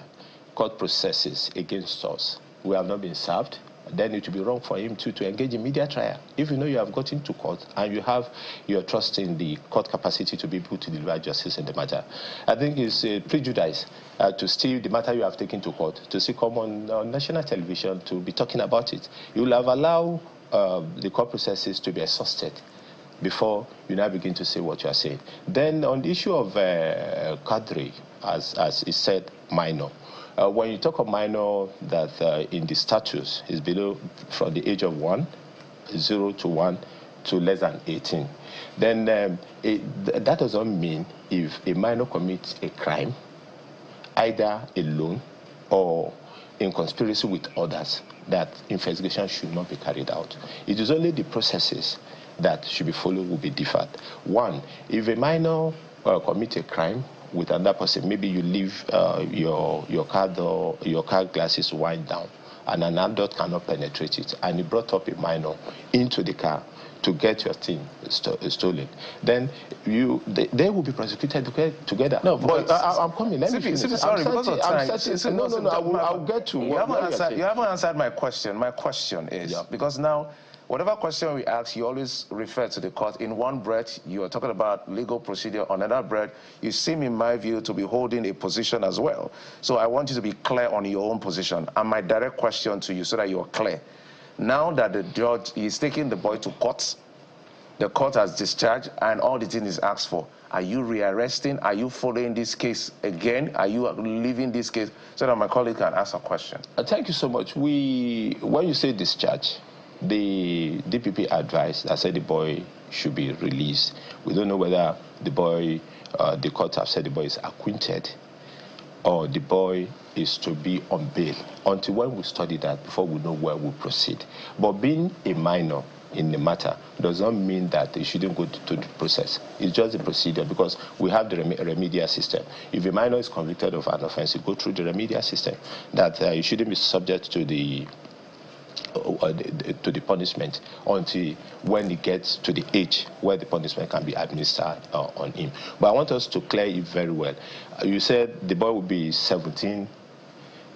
court processes against us, we have not been served, then it would be wrong for him to engage in media trial. If you know you have gotten to court and you have your trust in the court capacity to be able to deliver justice in the matter, I think it's a prejudice to steal the matter you have taken to court, to see come on national television to be talking about it. You will have allowed the court processes to be exhausted before you now begin to say what you are saying. Then on the issue of Quadri, as it said, minor. When you talk of minor that in the statutes is below from the age of 0 to 1 to less than 18, then that doesn't mean if a minor commits a crime, either alone or in conspiracy with others, that investigation should not be carried out. It is only the processes that should be followed will be differed. One, if a minor commits a crime with another person, maybe you leave your car glasses wind down and an adult cannot penetrate it, and you brought up a minor into the car to get your thing stolen, then they will be prosecuted together. No, but I'm coming. Let me finish. Sorry, because of time. I'll get to you haven't answered my question. My question is, because now, whatever question we ask, you always refer to the court. In one breath, you are talking about legal procedure. On another breath, you seem, in my view, to be holding a position as well. So I want you to be clear on your own position. And my direct question to you, so that you're clear. Now that the judge is taking the boy to court, the court has discharged, and all the thing is asked for. Are you rearresting? Are you following this case again? Are you leaving this case so that my colleague can ask a question? Thank you so much. When you say discharge, the DPP advised, I said the boy should be released. We don't know whether the boy, the court have said the boy is acquitted or the boy is to be on bail. Until when we study that, before we know where we proceed. But being a minor in the matter does not mean that it shouldn't go to the process. It's just the procedure, because we have the remedial system. If a minor is convicted of an offense, you go through the remedial system, that you shouldn't be subject to the punishment until when he gets to the age where the punishment can be administered on him. But I want us to clear it very well. You said the boy will be 18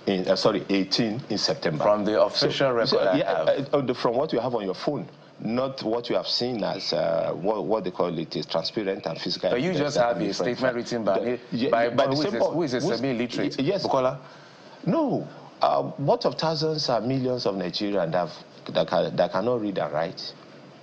in September. From the official record from what you have on your phone, not what you have seen as what they call it is transparent and physical. But you just have a statement written by who is a semi-literate? Yes. Bukola? No. What of thousands and millions of Nigerians that cannot read and write?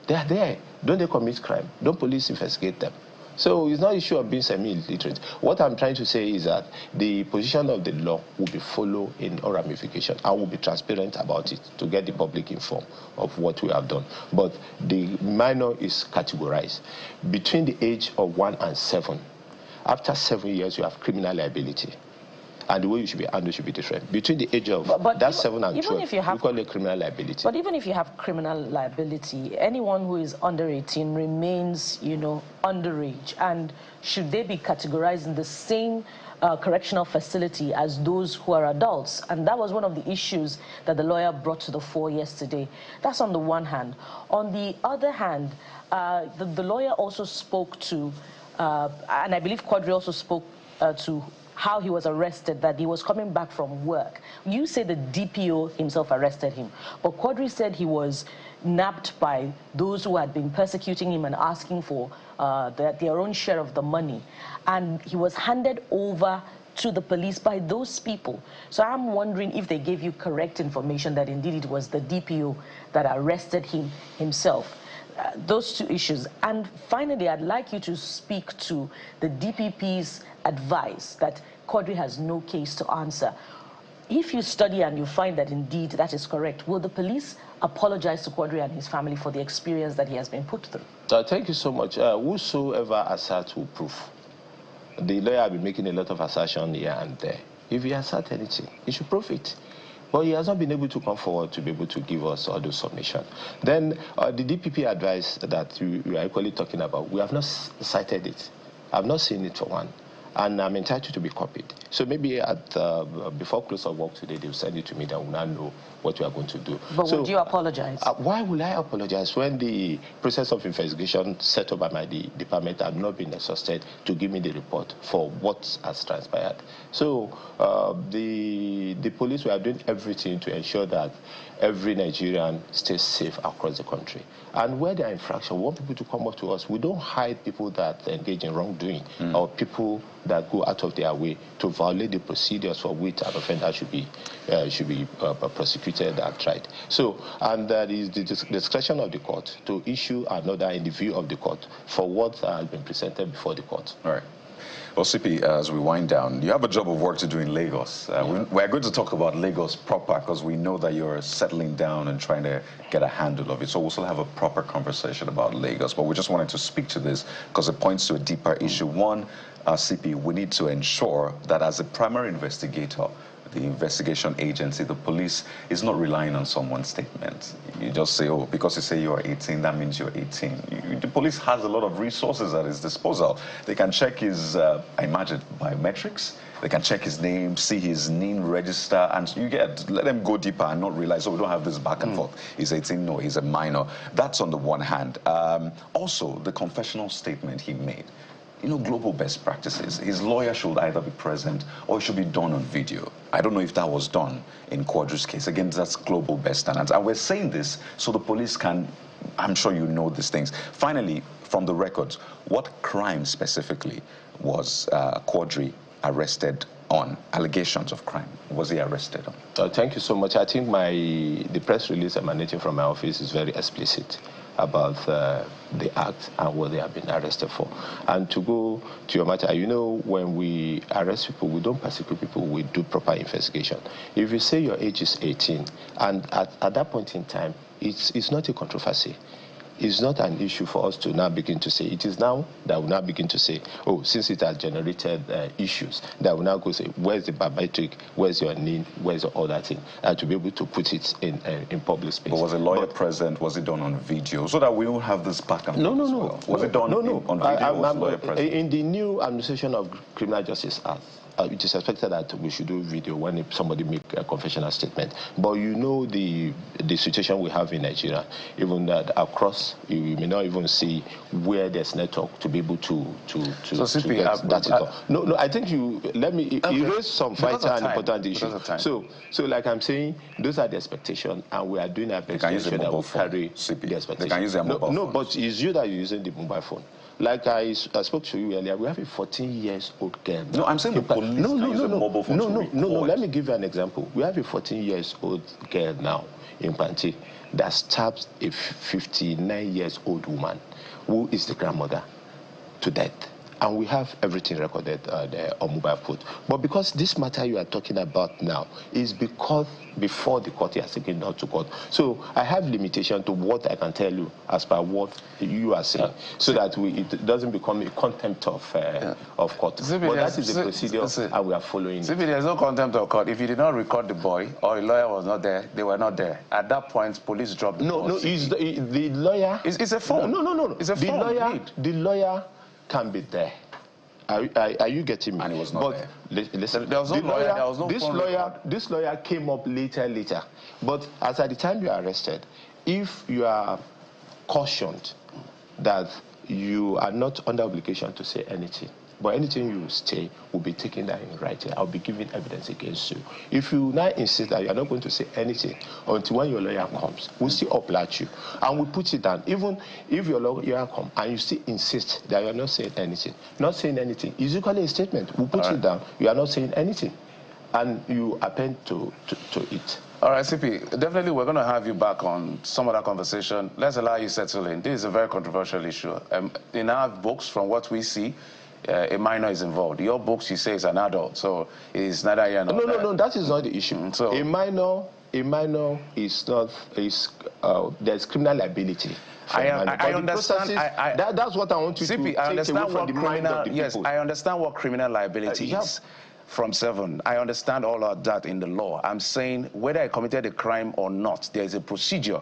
They are there. Don't they commit crime? Don't police investigate them? So it's not an issue of being semi-literate. What I'm trying to say is that the position of the law will be followed in all ramifications. I will be transparent about it to get the public informed of what we have done. But the minor is categorized. Between the age of 1 and 7, after 7 years, you have criminal liability. and the way you should be handled should be different. Between the age of that's 7 and 12, we call it criminal liability. But even if you have criminal liability, anyone who is under 18 remains, underage, and should they be categorized in the same correctional facility as those who are adults? And that was one of the issues that the lawyer brought to the fore yesterday. That's on the one hand. On the other hand, the lawyer also spoke to, and I believe Quadri also spoke to how he was arrested, that he was coming back from work. You say the DPO himself arrested him, but Quadri said he was nabbed by those who had been persecuting him and asking for their own share of the money. And he was handed over to the police by those people. So I'm wondering if they gave you correct information that indeed it was the DPO that arrested him himself. Those two issues. And finally, I'd like you to speak to the DPP's advice that Quadri has no case to answer. If you study and you find that indeed that is correct, will the police apologize to Quadri and his family for the experience that he has been put through? Thank you so much. Whosoever asserts will prove. The lawyer has been making a lot of assertions here and there. If he asserts anything, he should prove it. But he has not been able to come forward to be able to give us all those submissions. Then the DPP advice that we are equally talking about, we have not cited it. I have not seen it for one. And I'm entitled to be copied. So maybe before close of work today, they'll send it to me, that will not know what we are going to do. But would you apologize? Why will I apologize when the process of investigation set up by my department have not been exhausted to give me the report for what has transpired? So the police, we are doing everything to ensure that every Nigerian stays safe across the country. And where there are infractions, we want people to come up to us. We don't hide people that engage in wrongdoing or people that go out of their way to violate the procedures for which an offender should be prosecuted and tried. So, and that is the discretion of the court to issue an order in the view of the court for what has been presented before the court. All right. Well, CP, as we wind down, you have a job of work to do in Lagos. We're going to talk about Lagos proper because we know that you're settling down and trying to get a handle of it. So we'll still have a proper conversation about Lagos. But we just wanted to speak to this because it points to a deeper issue. One, CP, we need to ensure that as a primary investigator, the investigation agency, the police, is not relying on someone's statement. You just say, oh, because you say you're 18, that means you're 18. The police has a lot of resources at its disposal. They can check his, I imagine, biometrics. They can check his name, see his NIN register, and let them go deeper and not realize, oh, we don't have this back and forth. He's 18, no, he's a minor. That's on the one hand. Also, the confessional statement he made. Global best practices. His lawyer should either be present or it should be done on video. I don't know if that was done in Quadri's case. Again, that's global best standards. And we're saying this so the police can, I'm sure you know these things. Finally, from the records, what crime specifically was Quadri arrested on? Allegations of crime. Was he arrested on? Thank you so much. I think the press release emanating from my office is very explicit about the act and what they have been arrested for. And to go to your matter, when we arrest people, we don't persecute people, we do proper investigation. If you say your age is 18, and at that point in time, it's not a controversy. It's not an issue for us to now begin to say. It is now that we now begin to say, oh, since it has generated issues, that we now go say, where's the biometric, where's your NIN, where's your other thing, to be able to put it in public space. But was a lawyer present? Was it done on video? So that we don't have this back and forth. No. Was it done on video? Was lawyer present? In the new administration of Criminal Justice Act, it is expected that we should do video when somebody make a confessional statement. But the situation we have in Nigeria, even that across, you may not even see where there's network to be able to so CP, get that. No, I think let me erase some vital and important issues. So like I'm saying, those are the expectations, and we are doing our best to ensure that we carry the expectations. They can use their mobile phone. No, but it's you that you're using the mobile phone. Like I spoke to you earlier, we have a 14-year-old girl. No, I'm saying the police can use a mobile phone to report. No, let me give you an example. We have a 14-year-old girl now in Panti that stabs a 59-year-old woman who is the grandmother to death. and we have everything recorded there on mobile phone. But because this matter you are talking about now is because before the court has taken down to court, so I have limitation to what I can tell you as per what you are saying, so that it doesn't become a contempt of court. But that is the procedure, and we are following it. There's no contempt of court. If you did not record the boy or a lawyer was not there, they were not there. At that point, police dropped the ball. No, the lawyer. It's a phone. No. It's a phone. The lawyer can be there. Are you getting me? And he was not there. Listen, there was no lawyer. There was no this lawyer came up later. But as at the time you are arrested, if you are cautioned that you are not under obligation to say anything, but anything you say will be taken down in writing. I'll be giving evidence against you. If you now insist that you are not going to say anything until when your lawyer comes, we'll still oblige you. And we'll put it down. Even if your lawyer comes and you still insist that you are not saying anything is equally a statement. We'll put it down. You are not saying anything. And you append to it. All right, CP, definitely we're going to have you back on some other conversation. Let's allow you settle in. This is a very controversial issue. In our books, from what we see, a minor is involved. Your books, you say, is an adult, so it's neither here nor there. No, that is not the issue. So a minor is not, there's criminal liability. I understand. That's what I want you CP, to I take understand away from what the mind of the people. I understand what criminal liability is. From 7, I understand all of that in the law. I'm saying whether I committed a crime or not, there is a procedure.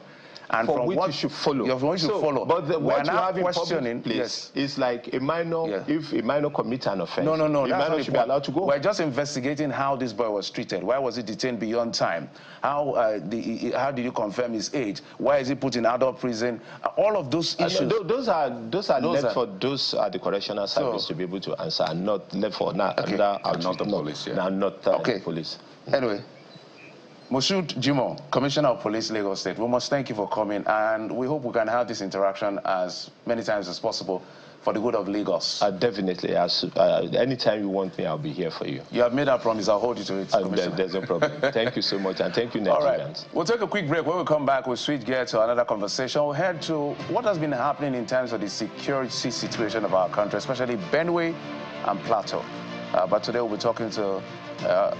And for from which what you should follow. But what you have in public place is like a minor, if a minor commits an offense, no, a minor should be allowed to go. We're just investigating how this boy was treated. Why was he detained beyond time? How did you confirm his age? Why is he put in adult prison? All of those issues. Those are left for those the correctional service to be able to answer, and not left for not the police. The police. Anyway. Moshood Jimo, Commissioner of Police, Lagos State, we must thank you for coming, and we hope we can have this interaction as many times as possible for the good of Lagos. Definitely. Anytime you want me, I'll be here for you. You have made that promise. I'll hold you to it, there's no problem. Thank you so much, and thank you, Nigerians. All right. We'll take a quick break. When we come back, we'll switch gear to another conversation. We'll head to what has been happening in terms of the security situation of our country, especially Benue and Plateau. But today we'll be talking to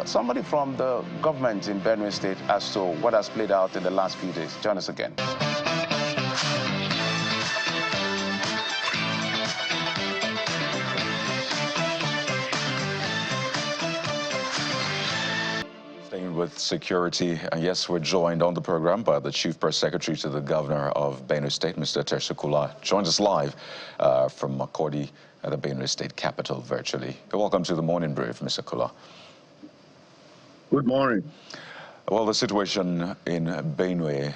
somebody from the government in Benue State as to what has played out in the last few days. Join us again. Staying with security, and yes, we're joined on the program by the Chief Press Secretary to the Governor of Benue State, Mr. Teshikula, joins us live from Quadri, the Benue State capital, virtually. Welcome to the Morning Brief, Mr. Kula. Good morning. Well, the situation in Benue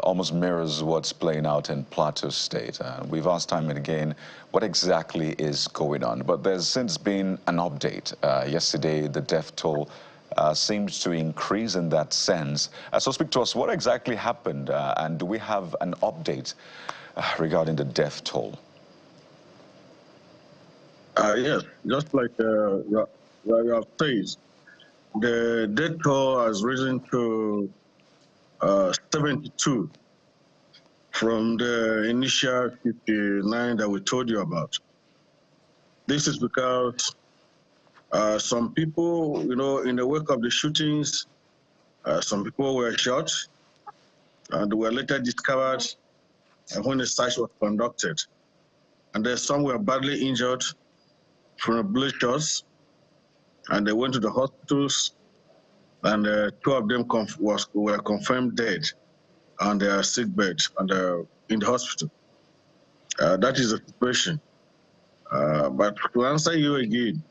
almost mirrors what's playing out in Plateau State. We've asked time and again what exactly is going on, but there's since been an update. Yesterday, the death toll seems to increase in that sense. So speak to us, what exactly happened, and do we have an update regarding the death toll? Yes, just like you have said, the death toll has risen to 72 from the initial 59 that we told you about. This is because some people, in the wake of the shootings, some people were shot and were later discovered when the search was conducted. And then some were badly injured from the bullet shots, and they went to the hospitals, and 2 of them were confirmed dead on their sick bed in the hospital. That is the situation. But to answer you again,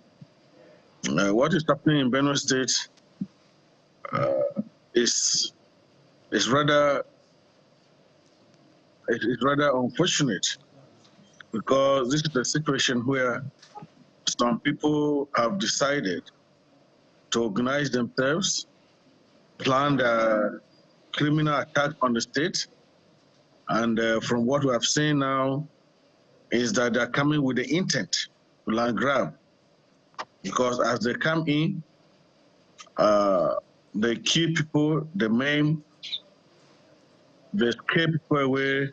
what is happening in Benue State is rather unfortunate, because this is a situation where some people have decided to organize themselves, plan a criminal attack on the state, and from what we have seen now is that they're coming with the intent to land grab, because as they come in, they kill people, they maim, they scare people away,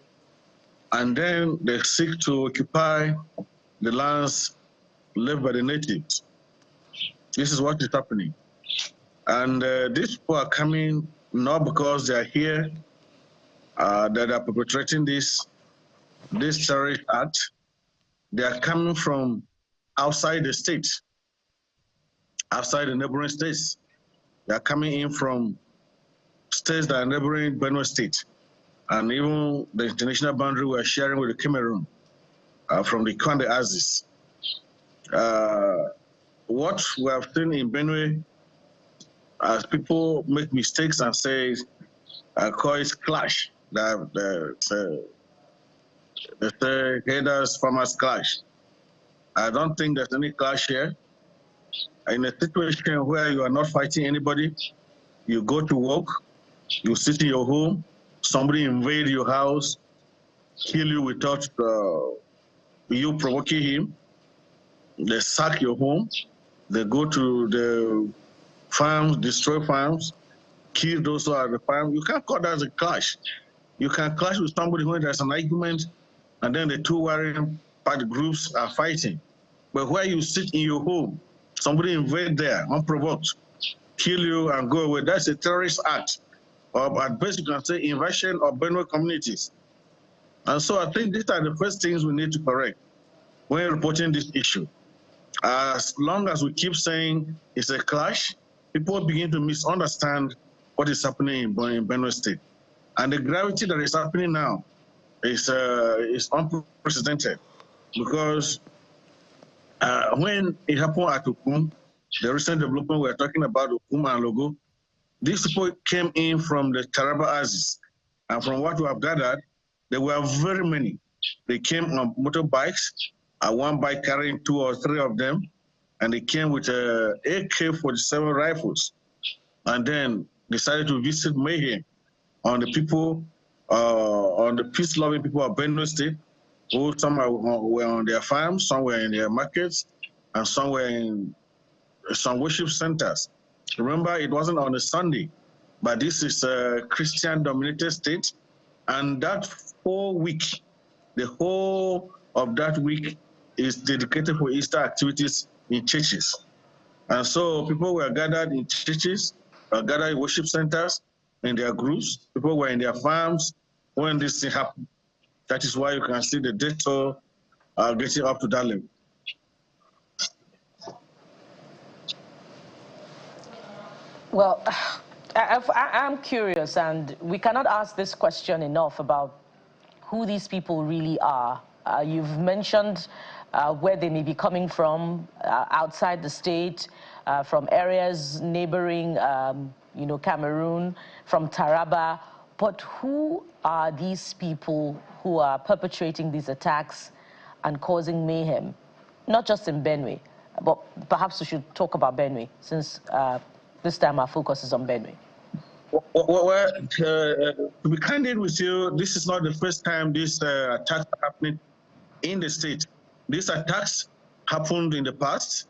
and then they seek to occupy the lands left by the natives. This is what is happening. And these people are coming not because they are here, that are perpetrating this terrorist act. They are coming from outside the state, outside the neighboring states. They are coming in from states that are neighboring Benue State, and even the international boundary we are sharing with the Cameroon from the Quadri axis. What we have seen in Benue, as people make mistakes and say, call it clash, the headers farmers clash. I don't think there's any clash here. In a situation where you are not fighting anybody, you go to work, you sit in your home, somebody invade your house, kill you without you provoking him, they sack your home, they go to the farms, destroy farms, kill those who are at the farm. You can't call that as a clash. You can clash with somebody when there's an argument and then the two warring party groups are fighting. But where you sit in your home, somebody invade there, unprovoked, kill you and go away, that's a terrorist act. Or at best you can say invasion of Benue communities. And so I think these are the first things we need to correct when reporting this issue. As long as we keep saying it's a clash, people begin to misunderstand what is happening in Benue State. And the gravity that is happening now is unprecedented, because when it happened at Ukum, the recent development we're talking about, Ukum and Logo, these people came in from the Taraba axis. And from what we have gathered, there were very many. They came on motorbikes, one bike carrying 2 or 3 of them, and they came with AK-47 rifles, and then decided to visit mayhem on the people, on the peace-loving people of Benue State, who some were on their farms, some were in their markets, and some were in some worship centers. Remember, it wasn't on a Sunday, but this is a Christian-dominated state, and that whole week, the whole of that week is dedicated for Easter activities in churches. And so people were gathered in churches, gathered in worship centers, in their groups. People were in their farms when this thing happened. That is why you can see the death toll getting up to that level. Well, I'm curious, and we cannot ask this question enough about who these people really are. You've mentioned where they may be coming from, outside the state, from areas neighboring, Cameroon, from Taraba. But who are these people who are perpetrating these attacks and causing mayhem? Not just in Benue, but perhaps we should talk about Benue, since this time our focus is on Benue. Well, to be candid with you, this is not the first time these attacks are happening in the state. These attacks happened in the past,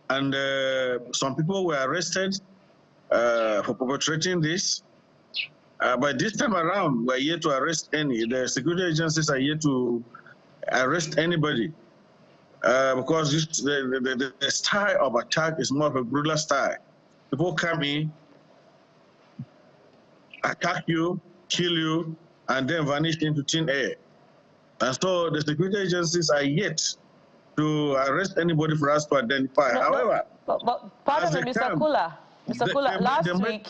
and some people were arrested for perpetrating this. But this time around, we're here to arrest the security agencies are here to arrest anybody, because the style of attack is more of a brutal style. People come in, attack you, kill you, and then vanish into thin air. And so the security agencies are yet to arrest anybody for us to identify. However, but pardon me, Mr. Kula. Mr. Kula, last week...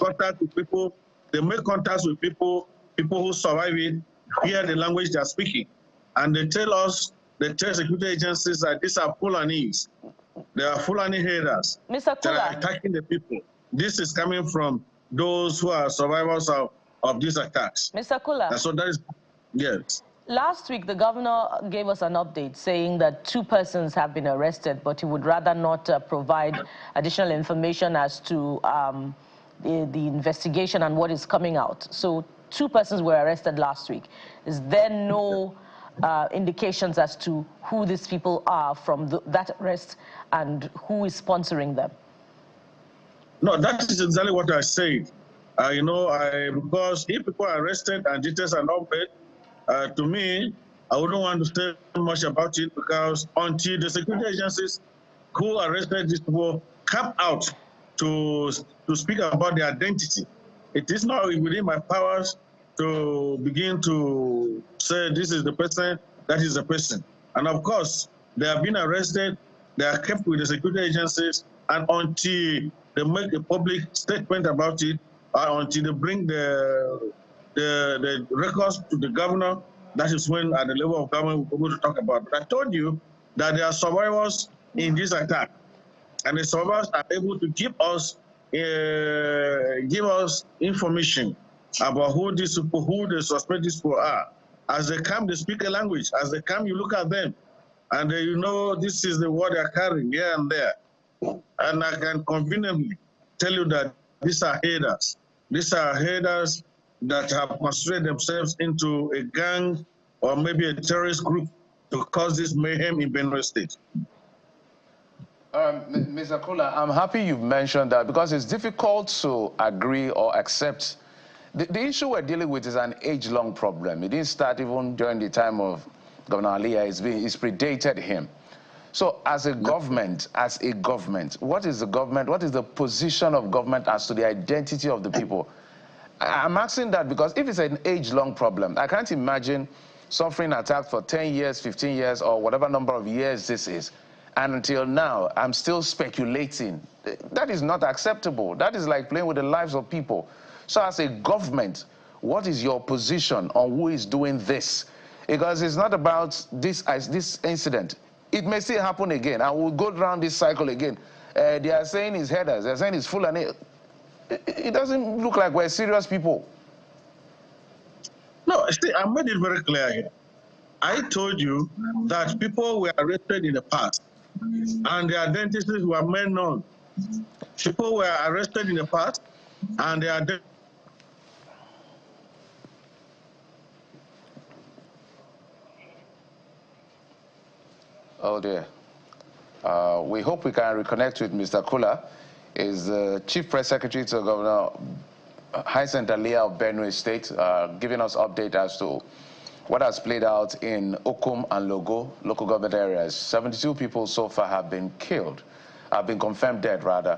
They make contacts with people who survive it, hear the language they are speaking. And they tell security agencies that these are Fulanis. They are Fulani headers. Mr. Kula. They are attacking the people. This is coming from those who are survivors of these attacks. Mr. Kula. And so that is, yes. Last week, the governor gave us an update saying that 2 persons have been arrested, but he would rather not provide additional information as to the investigation and what is coming out. So 2 persons were arrested last week. Is there no indications as to who these people are from that arrest and who is sponsoring them? No, that is exactly what I said. Because if people are arrested and details are not made, to me, I wouldn't want to say much about it, because until the security agencies who arrested these people come out to speak about their identity. It is not within my powers to begin to say this is the person, that is the person. And of course, they have been arrested, they are kept with the security agencies, and until they make a public statement about it, or until they bring the records to the governor, that is when at the level of government we're going to talk about. But I told you that there are survivors in this attack, and the survivors are able to give us information about who the suspect these people are. As they come, they speak a language. As they come, you look at them, and you know this is the word they're carrying here and there. And I can conveniently tell you that these are haters. These are haters that have constructed themselves into a gang or maybe a terrorist group to cause this mayhem in Benue State. Mr. Kula, I'm happy you've mentioned that because it's difficult to agree or accept. The issue we're dealing with is an age-long problem. It didn't start even during the time of Governor Aliyah. It's predated him. So as a government, what is the position of government as to the identity of the people? I'm asking that because if it's an age-long problem, I can't imagine suffering attacks for 10 years, 15 years, or whatever number of years this is. And until now, I'm still speculating. That is not acceptable. That is like playing with the lives of people. So as a government, what is your position on who is doing this? Because it's not about this incident. It may still happen again, and we'll go around this cycle again. They are saying it's headers, they're saying it's full, and it doesn't look like we're serious people. No, see, I made it very clear here. I told you that people were arrested in the past, and their identities were made known. People were arrested in the past, and their identities. Oh dear. We hope we can reconnect with Mr. Kula. Is the Chief Press Secretary to Governor Hyacinth Aliyah of Benue State, giving us update as to what has played out in Okum and Logo, local government areas. 72 people so far have been killed, have been confirmed dead rather,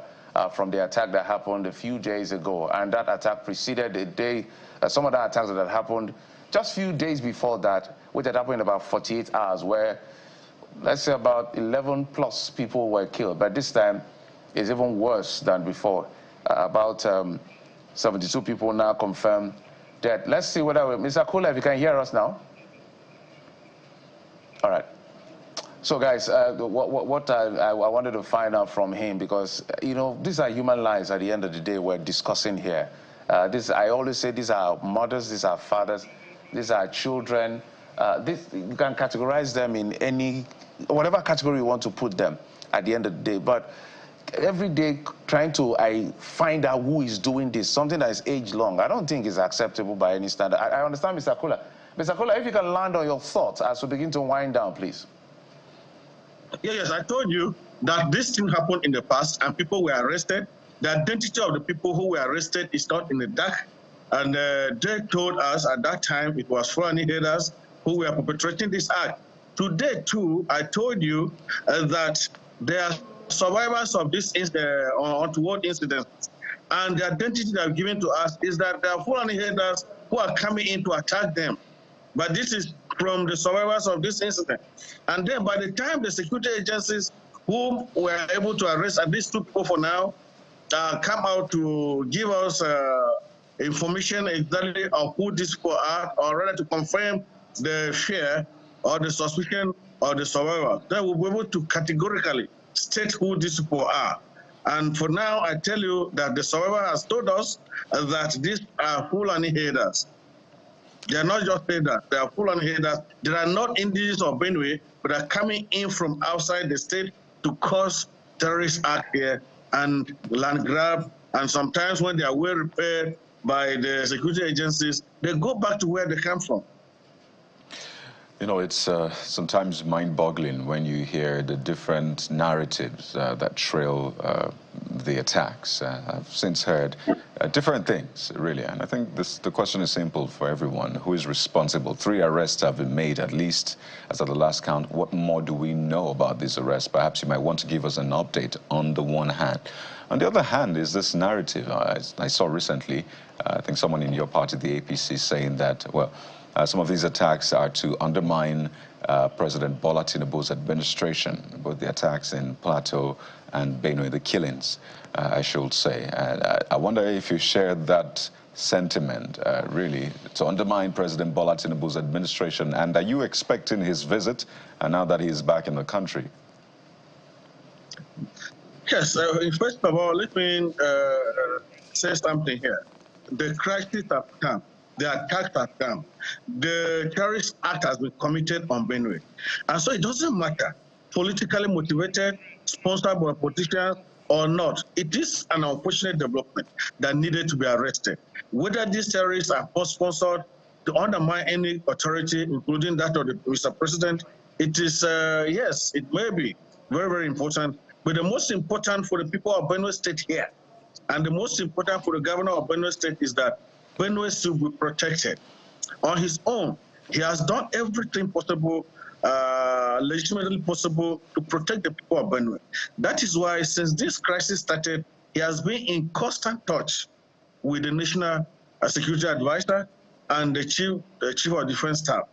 from the attack that happened a few days ago. And that attack preceded a day, some of the attacks that had happened just a few days before that, which had happened in about 48 hours, where let's say about 11 plus people were killed. But this time it's even worse than before. About 72 people now confirmed dead. Let's see whether Mr. Kula, if you can hear us now. All right. So guys, what I wanted to find out from him, because you know these are human lives at the end of the day we're discussing here. I always say these are mothers, these are fathers, these are children. You can categorize them in whatever category you want to put them at the end of the day. But every day trying to find out who is doing this, something that is age-long, I don't think is acceptable by any standard. I understand, Mr. Kula. Mr. Kula, if you can land on your thoughts as we begin to wind down, please. Yes, I told you that this thing happened in the past and people were arrested. The identity of the people who were arrested is not in the dark. And they told us at that time it was foreign haters who were perpetrating this act. Today, too, I told you that there are survivors of this untoward incident. And the identity they have given to us is that there are foreign haters who are coming in to attack them. But this is from the survivors of this incident. And then by the time the security agencies who were able to arrest at least 2 people for now come out to give us information exactly of who these people are, or rather to confirm the fear or the suspicion of the survivor, then we'll be able to categorically state who these people are. And for now, I tell you that the survivor has told us that these are Fulani haters. They are not just haters, they are Fulani haters. They are not indigenous of Benue, but are coming in from outside the state to cause terrorist act here and land grab. And sometimes when they are well repaired by the security agencies, they go back to where they come from. You know, it's sometimes mind-boggling when you hear the different narratives that trail the attacks. I've since heard different things, really, and I think the question is simple for everyone. Who is responsible? 3 arrests have been made, at least, as at the last count. What more do we know about these arrests? Perhaps you might want to give us an update on the one hand. On the other hand is this narrative. I saw recently, I think someone in your party, the APC, saying that, well, some of these attacks are to undermine President Bola Tinubu's administration, both the attacks in Plateau and Benue, the killings, I should say. I wonder if you share that sentiment, really, to undermine President Bola Tinubu's administration, and are you expecting his visit now that he is back in the country? Yes, first of all, let me say something here. The crisis has come. The attack has come. The terrorist act has been committed on Benue. And so it doesn't matter, politically motivated, sponsored by politicians or not. It is an unfortunate development that needed to be arrested. Whether these terrorists are sponsored to undermine any authority, including that of the Mr. President, it is, yes, it may be very, very important. But the most important for the people of Benue State here, and the most important for the governor of Benue State, is that Benue should be protected. On his own, he has done everything possible, legitimately possible, to protect the people of Benue. That is why, since this crisis started, he has been in constant touch with the National Security Advisor and the Chief of Defense Staff.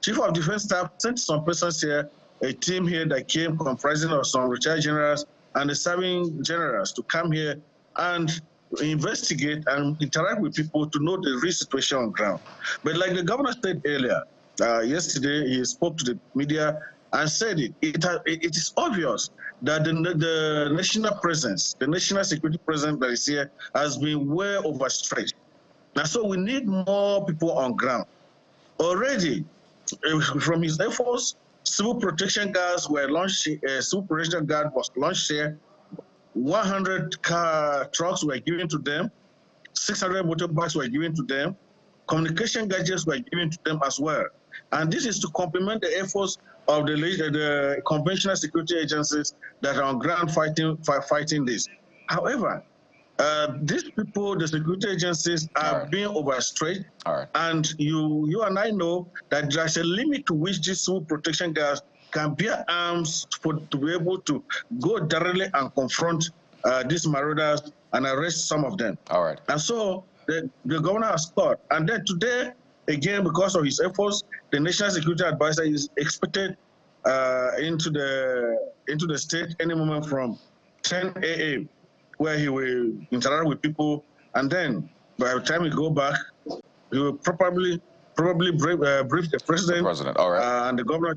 Chief of Defense Staff sent some persons here, a team here that came comprising of some retired generals and the serving generals to come here and investigate and interact with people to know the real situation on ground. But like the governor said earlier, yesterday he spoke to the media and said it is obvious that the national presence, the national security presence that is here has been well overstretched. And so we need more people on ground. Already, from his efforts, civil protection guards were launched. Civil protection guard was launched here. 100 car trucks were given to them. 600 motorbikes were given to them. Communication gadgets were given to them as well. And this is to complement the efforts of the conventional security agencies that are on ground fighting this. However, these people, the security agencies, are being overstretched. And you and I know that there's a limit to which these civil protection guards can bear arms to be able to go directly and confront these marauders and arrest some of them. And so the governor has thought. And then today, again, because of his efforts, the National Security Advisor is expected into the state any moment from 10 a.m., where he will interact with people, and then by the time he go back, he will probably brief the president. And the governor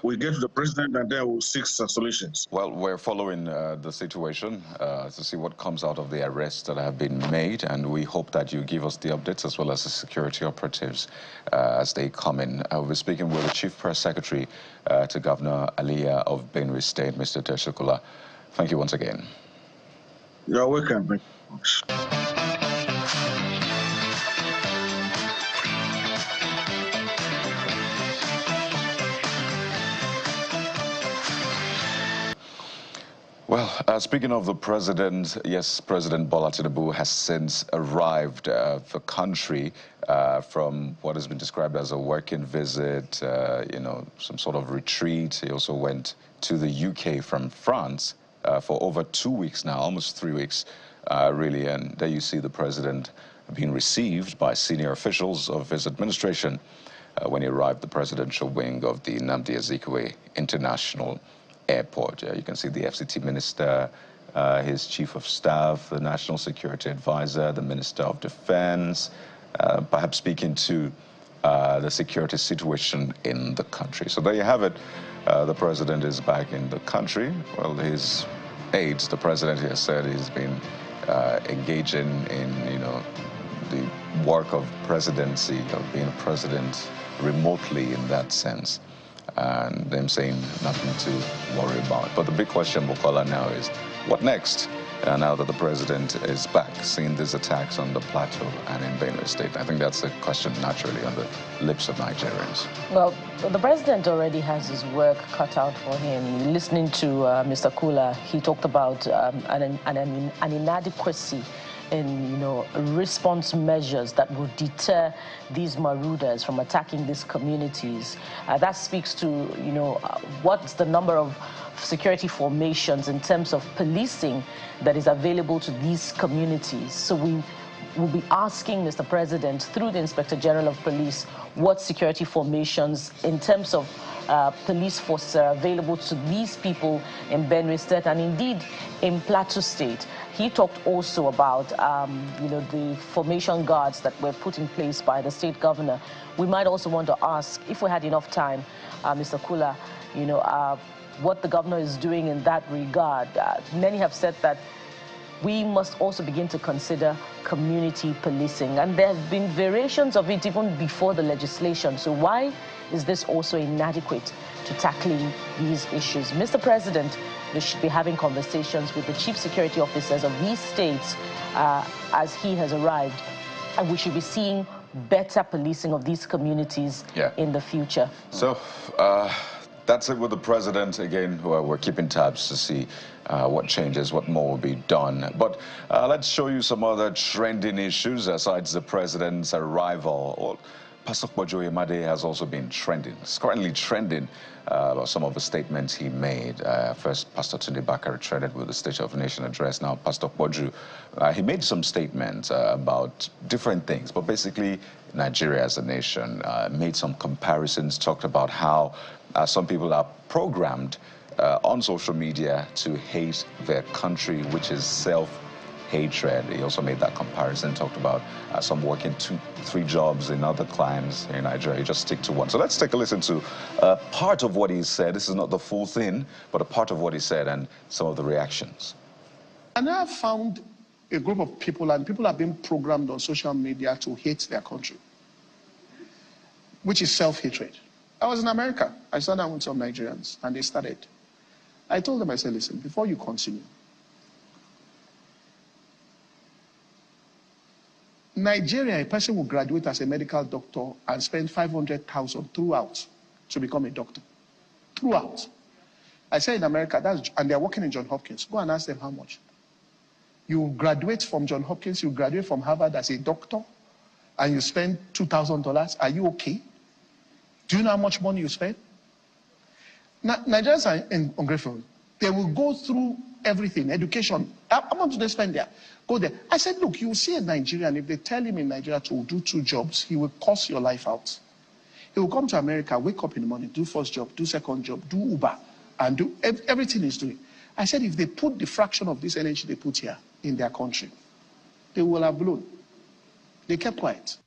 will get to the president, and then we'll seek some solutions. Well, we're following the situation to see what comes out of the arrests that have been made, and we hope that you give us the updates as well as the security operatives as they come in. We'll be speaking with the Chief Press Secretary to Governor Aliyah of Benue State, Mr. Teshukula. Thank you once again. You're welcome. Thank you much. Well, speaking of the president, yes, President Bola Tinubu has since arrived the country from what has been described as a working visit, you know, some sort of retreat. He also went to the UK from France for over 2 weeks now, almost 3 weeks, really. And there you see the president being received by senior officials of his administration when he arrived at the presidential wing of the Nnamdi Azikiwe International Airport. You can see the FCT minister, his chief of staff, the national security advisor, the minister of defense, perhaps speaking to the security situation in the country. So there you have it. The president is back in the country. Well, his aides, the president has said he's been engaging in, you know, the work of presidency, of being a president remotely in that sense. And them saying nothing to worry about. But the big question, Bukola, now is, what next? now that the president is back, seeing these attacks on the plateau and in Benue State? I think that's a question naturally on the lips of Nigerians. Well, the president already has his work cut out for him. Listening to Mr. Kula, he talked about an inadequacy in, response measures that will deter these marauders from attacking these communities. That speaks to, what's the number of security formations in terms of policing that is available to these communities. So we will be asking Mr. President, through the Inspector General of Police, what security formations in terms of police forces are available to these people in Benue State and indeed in Plateau State. He talked also about, the formation guards that were put in place by the state governor. We might also want to ask, if we had enough time, Mr. Kula, what the governor is doing in that regard. Many have said that we must also begin to consider community policing. And there have been variations of it even before the legislation. So why is this also inadequate to tackling these issues? Mr. President, we should be having conversations with the chief security officers of these states as he has arrived. And we should be seeing better policing of these communities in the future. So, that's it with the president. Again, we're keeping tabs to see what changes, what more will be done. But let's show you some other trending issues aside the president's arrival. Pastor Quadri has also been trending. It's currently trending about some of the statements he made. First, Pastor Tunde Bakare trended with the State of the Nation address. Now, Pastor Quadri, he made some statements about different things, but basically Nigeria as a nation, made some comparisons, talked about how some people are programmed on social media to hate their country, which is self-hatred. He also made that comparison, talked about some working 2-3 jobs in other climes in Nigeria. You just stick to one. So let's take a listen to part of what he said. This is not the full thing, but a part of what he said and some of the reactions. And I have found a group of people, and people have been programmed on social media to hate their country, which is self-hatred. I was in America. I sat down with some Nigerians, and they started. I told them, I said, listen, before you continue, Nigeria, a person will graduate as a medical doctor and spend 500,000 throughout to become a doctor. Throughout. I said in America, and they're working in Johns Hopkins. Go and ask them how much. You graduate from Johns Hopkins, you graduate from Harvard as a doctor, and you spend $2,000. Are you okay? Do you know how much money you spend? Nigerians are ungrateful. They will go through everything, education. How much do they spend there? Go there. I said, look, you will see a Nigerian, if they tell him in Nigeria to do 2 jobs, he will cost your life out. He will come to America, wake up in the morning, do first job, do second job, do Uber, and do everything he's doing. I said, if they put the fraction of this energy they put here in their country, they will have blown. They kept quiet.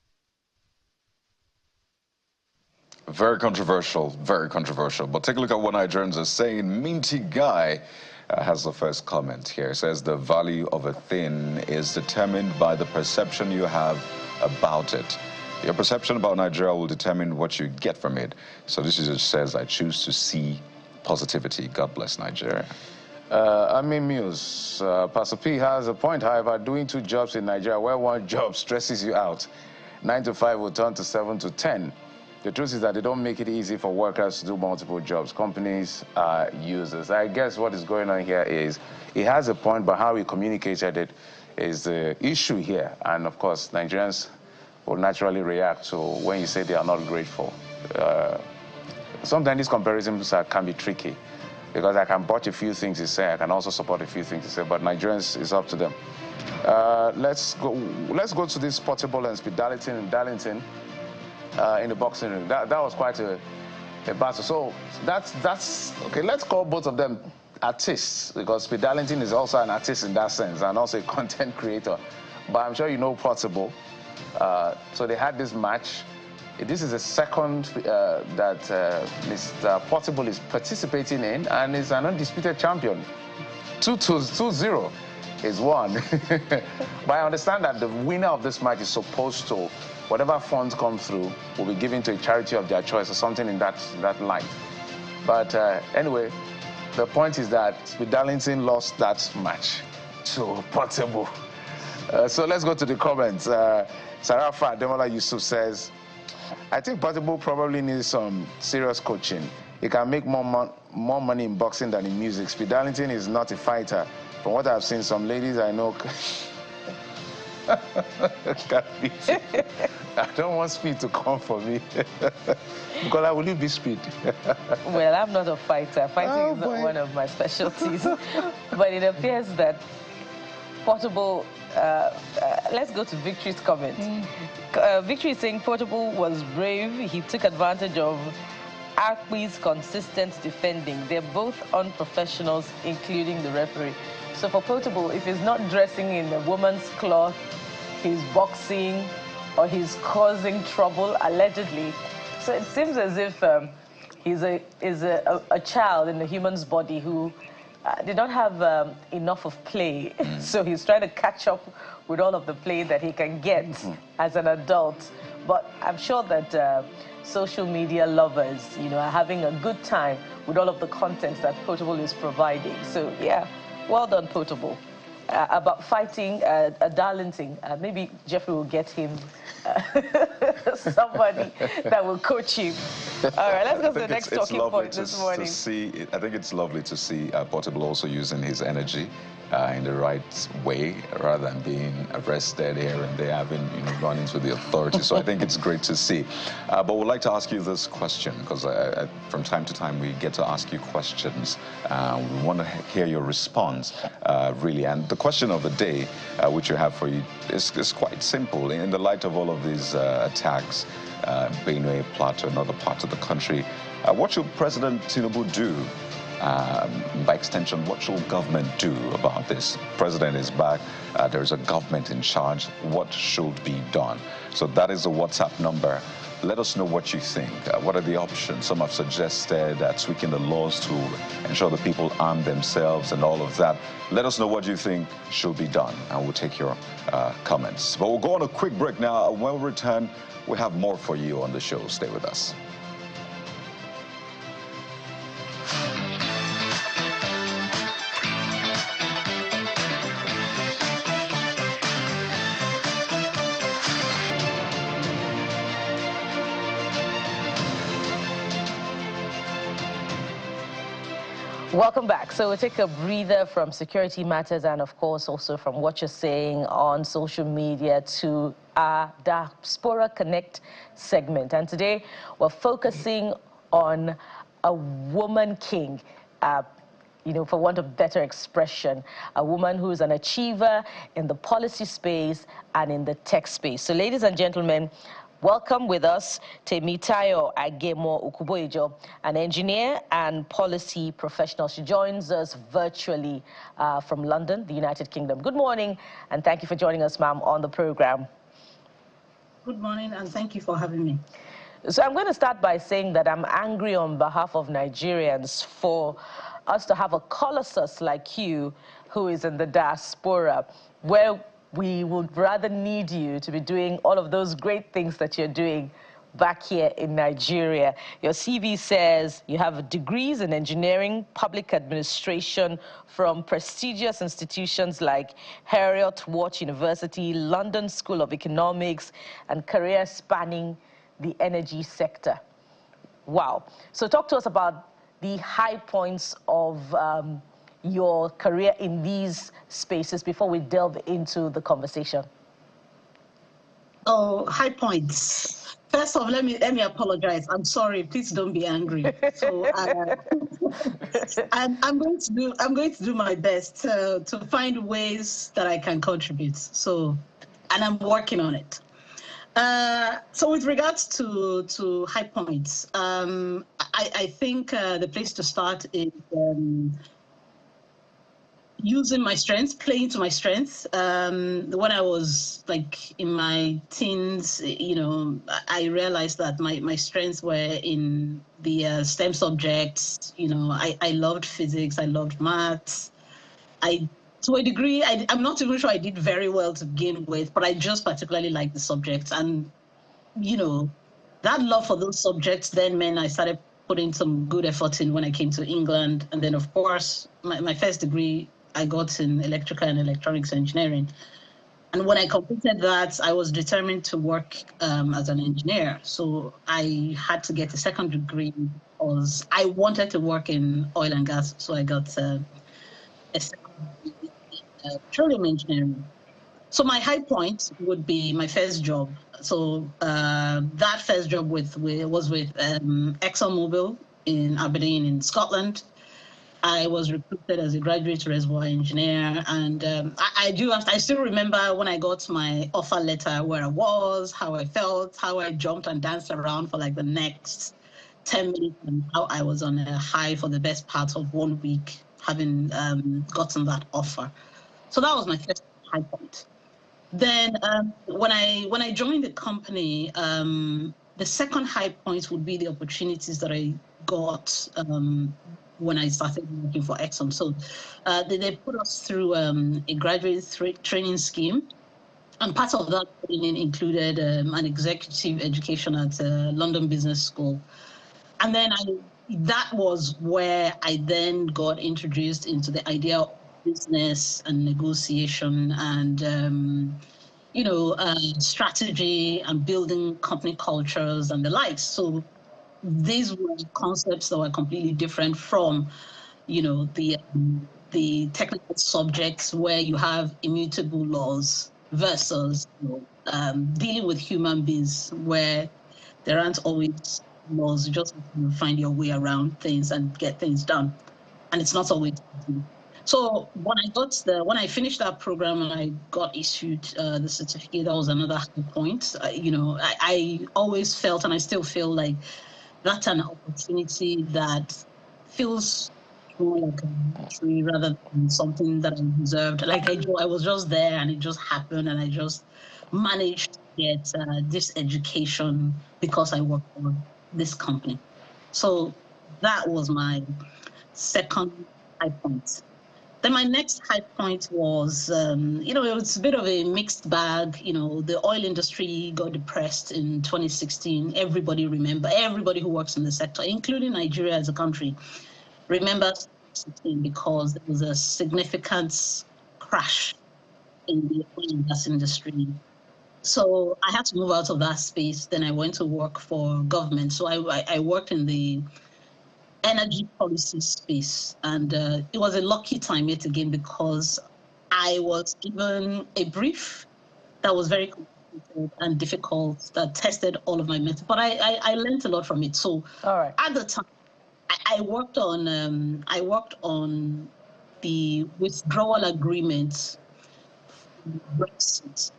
Very controversial, very controversial. But take a look at what Nigerians are saying. Minty Guy has the first comment here. It says, the value of a thing is determined by the perception you have about it. Your perception about Nigeria will determine what you get from it. So this just says, I choose to see positivity. God bless Nigeria. I mean, Muse, Pastor P has a point. However, doing 2 jobs in Nigeria where one job stresses you out, 9 to 5 will turn to 7 to 10. The truth is that they don't make it easy for workers to do multiple jobs. Companies are users. I guess what is going on here is he has a point, but how he communicated it is the issue here. And of course, Nigerians will naturally react to when you say they are not grateful. Sometimes these comparisons can be tricky because I can botch a few things he said. I can also support a few things he said, but Nigerians, it's up to them. Let's go to this Portable and Speed Darlington in Darlington. In the boxing ring. That was quite a battle. So that's okay. Let's call both of them artists, because Speed Darlington is also an artist in that sense and also a content creator. But I'm sure you know Portable. So they had this match. This is the second that Mr. Portable is participating in, and is an undisputed champion. 2-0 is won. But I understand that the winner of this match is supposed to, whatever funds come through, will be given to a charity of their choice or something in that line. But anyway, the point is that Speed Darlington lost that match. to Portable. So let's go to the comments. Sarafa Demola Yusuf says, I think Portable probably needs some serious coaching. He can make more money in boxing than in music. Speed Darlington is not a fighter. From what I've seen, some ladies I know... I don't want Speed to come for me. Because will you be Speed? Well, I'm not a fighter. Fighting is not one of my specialties. But it appears that Portable... let's go to Victory's comment. Victory is saying Portable was brave. He took advantage of Akpi's consistent defending. They're both unprofessionals, including the referee. So for Portable, if he's not dressing in a woman's cloth, he's boxing, or he's causing trouble, allegedly. So it seems as if he's a child in the human's body who did not have enough of play. So he's trying to catch up with all of the play that he can get as an adult. But I'm sure that social media lovers, are having a good time with all of the content that Portable is providing. So yeah, well done, Portable. About fighting Darlington, maybe Jeffrey will get him somebody that will coach him. All right, let's go to the next talking point this morning. I think it's lovely to see Portable also using his energy in the right way, rather than being arrested here and there, having run-ins with the authorities. So I think it's great to see. But we'd like to ask you this question, because from time to time we get to ask you questions. We want to hear your response, really. And the question of the day, which we have for you, is quite simple. In the light of all of these attacks, Benue, Plateau, and other parts of the country, what should President Tinubu do? By extension, what should government do about this? President is back. There's a government in charge. What should be done? So that is the WhatsApp number. Let us know what you think. What are the options? Some have suggested tweaking the laws to ensure that people arm themselves and all of that. Let us know what you think should be done, and we'll take your comments. But we'll go on a quick break now. When we return, we have more for you on the show. Stay with us. Welcome back. So we'll take a breather from security matters and, of course, also from what you're saying on social media to our Diaspora Connect segment. And today we're focusing on a woman king, for want of better expression, a woman who is an achiever in the policy space and in the tech space. So, ladies and gentlemen, welcome with us Temitayo Agemo Ukuboijo, an engineer and policy professional. She joins us virtually from London, the United Kingdom. Good morning, and thank you for joining us, ma'am, on the program. Good morning, and thank you for having me. So I'm going to start by saying that I'm angry on behalf of Nigerians for us to have a colossus like you who is in the diaspora, where we would rather need you to be doing all of those great things that you're doing back here in Nigeria. Your CV says you have degrees in engineering, public administration from prestigious institutions like Heriot-Watt University, London School of Economics, and career spanning the energy sector. Wow. So talk to us about the high points of your career in these spaces before we delve into the conversation. Oh, high points. First off, let me apologize. I'm sorry. Please don't be angry. So I'm going to do my best to find ways that I can contribute. So, and I'm working on it. So with regards to high points, I think the place to start is using my strengths, playing to my strengths. When I was in my teens, I realized that my strengths were in the STEM subjects. I loved physics, I loved maths. To a degree, I'm not even sure I did very well to begin with, but I just particularly liked the subjects. And, that love for those subjects then meant I started putting some good effort in when I came to England. And then, of course, my first degree I got in electrical and electronics engineering. And when I completed that, I was determined to work as an engineer. So I had to get a second degree because I wanted to work in oil and gas. So I got a second degree in petroleum engineering. So my high point would be my first job. So that first job was with ExxonMobil in Aberdeen in Scotland. I was recruited as a graduate reservoir engineer, and I still remember when I got my offer letter, where I was, how I felt, how I jumped and danced around for like the next 10 minutes, and how I was on a high for the best part of 1 week, having gotten that offer. So that was my first high point. Then when I joined the company, the second high point would be the opportunities that I got when I started working for Exxon. So they put us through a graduate training scheme. And part of that training included an executive education at London Business School. And then that was where I then got introduced into the idea of business and negotiation and strategy and building company cultures and the likes. So these were concepts that were completely different from, the technical subjects where you have immutable laws versus dealing with human beings where there aren't always laws. You just have to find your way around things and get things done, and it's not always easy. So when I finished that program and I got issued the certificate, that was another high point. I always felt, and I still feel like that's an opportunity that feels more like a tree rather than something that I deserved. Like I was just there and it just happened, and I just managed to get this education because I worked for this company. So that was my second high point. Then my next high point was, it was a bit of a mixed bag. The oil industry got depressed in 2016. Everybody who works in the sector, including Nigeria as a country, remembers 2016 because there was a significant crash in the oil and gas industry. So I had to move out of that space. Then I went to work for government. So I worked in the energy policy space, and it was a lucky time yet again because I was given a brief that was very complicated and difficult, that tested all of my methods, but I learned a lot from it. So at the time, I worked on the withdrawal agreement Brexit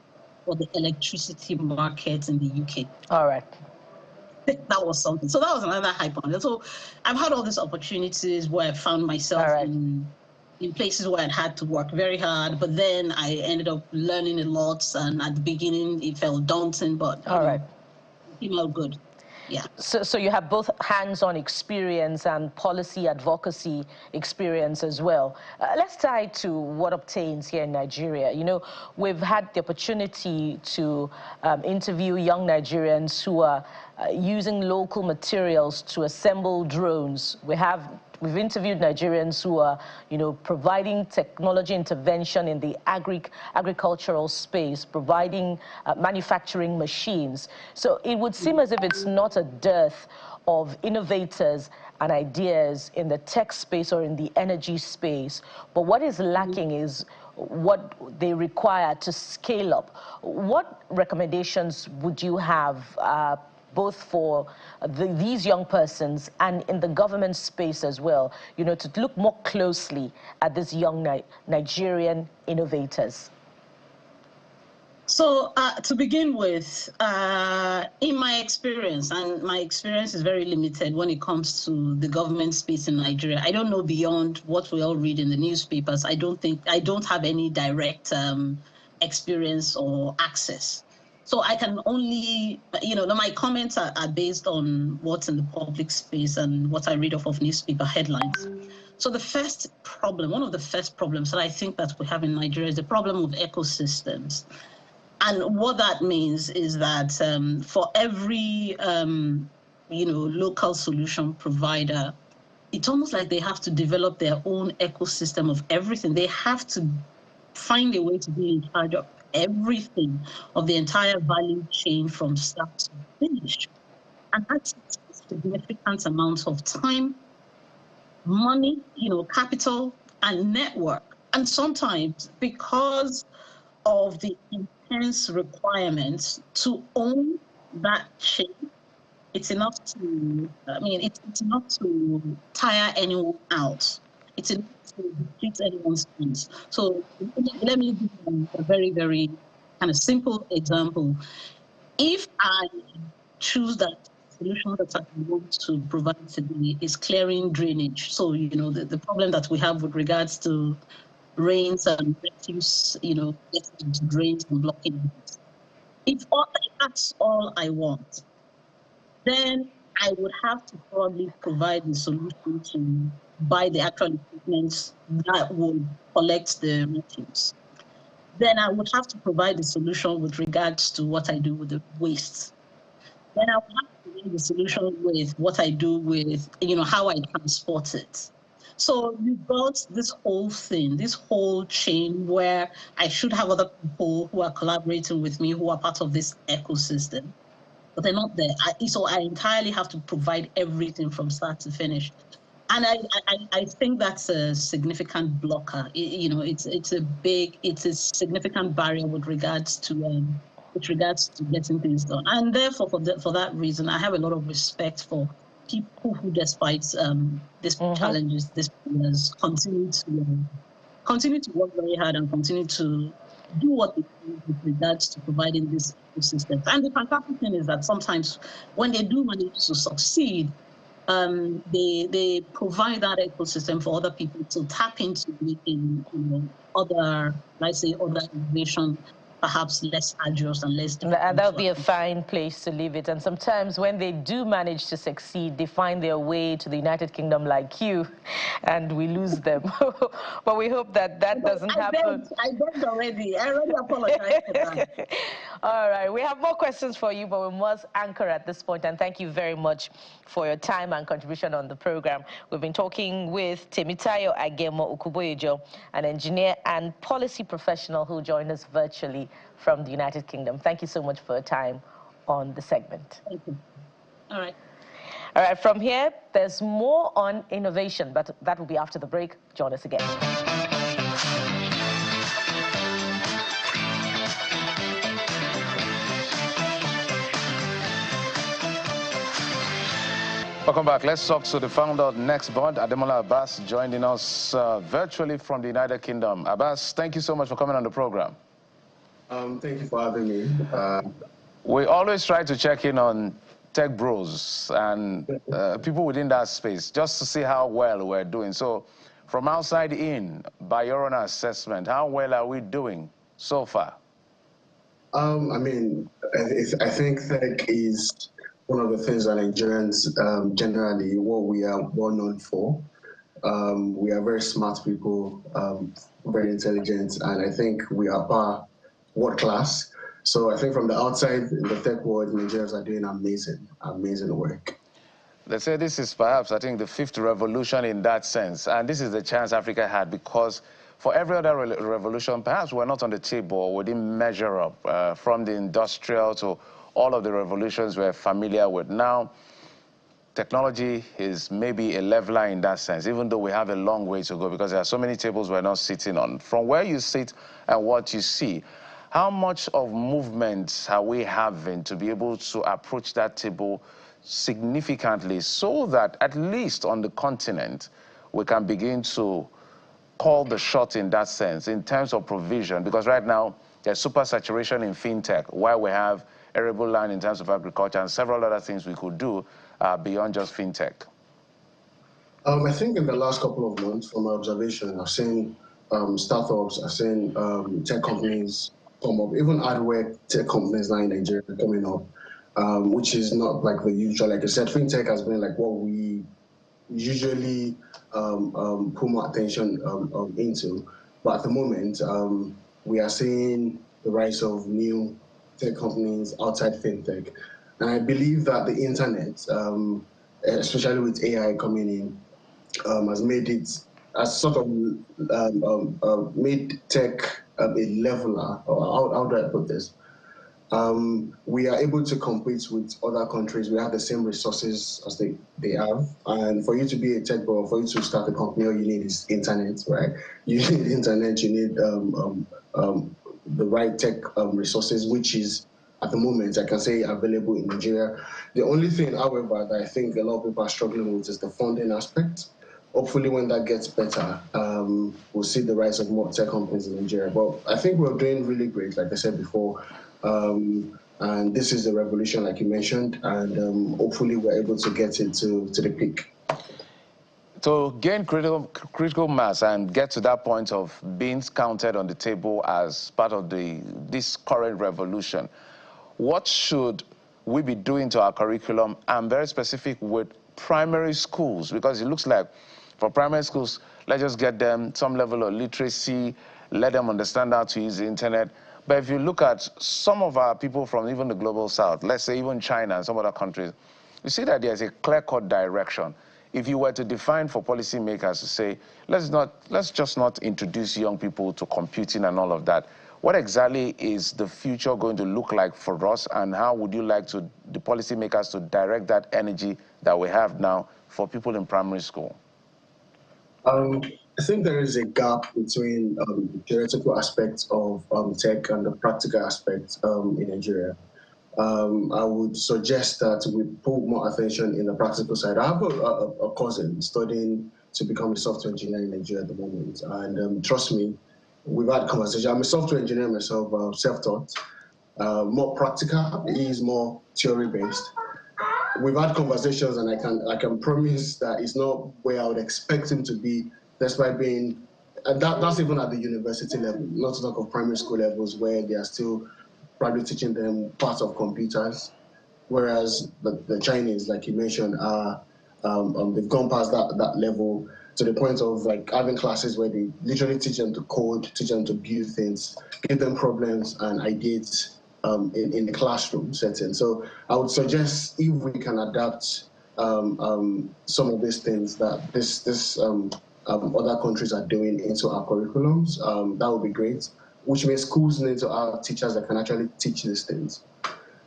for the electricity market in the UK. All right. That was something. So that was another high point. So I've had all these opportunities where I found myself in places where I'd had to work very hard, but then I ended up learning a lot. And at the beginning, it felt daunting, but it came out good. Yeah. So you have both hands-on experience and policy advocacy experience as well. Let's tie to what obtains here in Nigeria. We've had the opportunity to interview young Nigerians who are using local materials to assemble drones. We've interviewed Nigerians who are, providing technology intervention in the agricultural space, providing manufacturing machines. So it would seem as if it's not a dearth of innovators and ideas in the tech space or in the energy space. But what is lacking is what they require to scale up. What recommendations would you have both for these young persons and in the government space as well, to look more closely at these young Nigerian innovators? So to begin with, in my experience, and my experience is very limited when it comes to the government space in Nigeria. I don't know beyond what we all read in the newspapers. I don't have any direct experience or access. So I can only, my comments are based on what's in the public space and what I read off of newspaper headlines. So one of the first problems that I think that we have in Nigeria is the problem of ecosystems. And what that means is that for every, local solution provider, it's almost like they have to develop their own ecosystem of everything. They have to find a way to be in charge of everything, of the entire value chain from start to finish. And that's a significant amount of time, money, capital, and network. And sometimes, because of the intense requirements to own that chain, it's enough to, it's enough to tire anyone out. It's enough to deplete anyone's funds. So let me give you a very, very kind of simple example. If I choose that solution that I want to provide today is clearing drainage. So, the problem that we have with regards to rains and refuse, getting into drains and blocking it. If that's all I want, then I would have to probably provide the solution to buy the actual equipment that would collect the refuse. Then I would have to provide the solution with regards to what I do with the waste. Then I would have to provide the solution with what I do with, how I transport it. So you've got this whole thing, this whole chain where I should have other people who are collaborating with me, who are part of this ecosystem, but they're not there. So I entirely have to provide everything from start to finish. And I think that's a significant blocker. It's a significant barrier with regards to getting things done. And therefore, for that reason, I have a lot of respect for people who, despite these challenges, these problems, continue to work very hard and continue to do what they do with regards to providing this ecosystem. And the fantastic thing is that sometimes when they do manage to succeed, they provide that ecosystem for other people to tap into in other, let's say, other innovation, perhaps less arduous and less difficult. And that would be a fine place to leave it. And sometimes when they do manage to succeed, they find their way to the United Kingdom like you, and we lose them. But we hope that doesn't happen. I begged already. I already apologized for that. All right. We have more questions for you, but we must anchor at this point. And thank you very much for your time and contribution on the program. We've been talking with Temitayo Agemo Ukuboyejo, an engineer and policy professional who joined us virtually from the United Kingdom. Thank you so much for your time on the segment. Thank you. All right. All right, from here, there's more on innovation, but that will be after the break. Join us again. Welcome back. Let's talk to the founder of Nextbond, Ademola Abbas, joining us virtually from the United Kingdom. Abbas, thank you so much for coming on the program. Thank you for having me. We always try to check in on tech bros and people within that space just to see how well we're doing. So from outside in, by your own assessment, how well are we doing so far? I think tech is one of the things that Nigerians generally, what we are well known for. We are very smart people, very intelligent, and I think we are world class. So I think from the outside, in the tech world, Nigerians are doing amazing work. They say this is perhaps, I think, the fifth revolution in that sense. And this is the chance Africa had, because for every other revolution, perhaps we're not on the table or we didn't measure up from the industrial to all of the revolutions we're familiar with. Now, technology is maybe a leveler in that sense, even though we have a long way to go because there are so many tables we're not sitting on. From where you sit and what you see, how much of movement are we having to be able to approach that table significantly so that at least on the continent we can begin to call the shot in that sense in terms of provision? Because right now there's super saturation in fintech, while we have arable land in terms of agriculture and several other things we could do beyond just fintech. I think in the last couple of months, from my observation, I've seen startups, I've seen tech companies come up, even hardware tech companies now in Nigeria coming up, which is not like the usual. Like I said, fintech has been like what we usually put more attention into. But at the moment, we are seeing the rise of new tech companies outside fintech. And I believe that the internet, especially with AI coming in, has made it, has sort of made tech a leveler, or how do I put this? We are able to compete with other countries. We have the same resources as they have. And for you to be a tech bro, for you to start a company, all you need is internet, right? You need internet, you need the right tech resources, which is, at the moment, I can say, available in Nigeria. The only thing, however, that I think a lot of people are struggling with is the funding aspect. Hopefully, when that gets better, we'll see the rise of more tech companies in Nigeria. But I think we're doing really great, like I said before. And this is the revolution, like you mentioned, and hopefully we're able to get it to the peak. To gain critical mass and get to that point of being counted on the table as part of this current revolution, what should we be doing to our curriculum? I'm very specific with primary schools, because it looks like for primary schools, let's just get them some level of literacy, let them understand how to use the internet. But if you look at some of our people from even the global south, let's say even China and some other countries, you see that there's a clear-cut direction. If you were to define for policymakers to say, let's just not introduce young people to computing and all of that, what exactly is the future going to look like for us, and how would you like the policymakers to direct that energy that we have now for people in primary school? I think there is a gap between the theoretical aspects of tech and the practical aspects in Nigeria. I would suggest that we put more attention in the practical side. I have a cousin studying to become a software engineer in Nigeria at the moment, and trust me, we've had conversations. I'm a software engineer myself, self-taught. More practical, he is more theory-based. We've had conversations, and I can promise that it's not where I would expect him to be, despite being, and that's even at the university level, not to talk of primary school levels where they are still probably teaching them parts of computers, whereas the Chinese, like you mentioned, they've gone past that level to the point of like having classes where they literally teach them to code, teach them to build things, give them problems and ideas in the classroom setting. So I would suggest if we can adapt some of these things that other countries are doing into our curriculums, that would be great. Which means schools need to have teachers that can actually teach these things.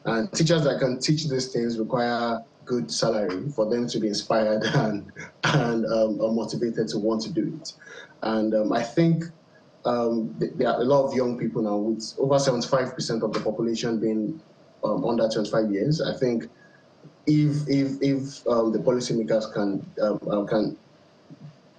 And teachers that can teach these things require good salary for them to be inspired and motivated to want to do it. And I think there are a lot of young people now, with over 75% of the population being under 25 years. I think if the policymakers can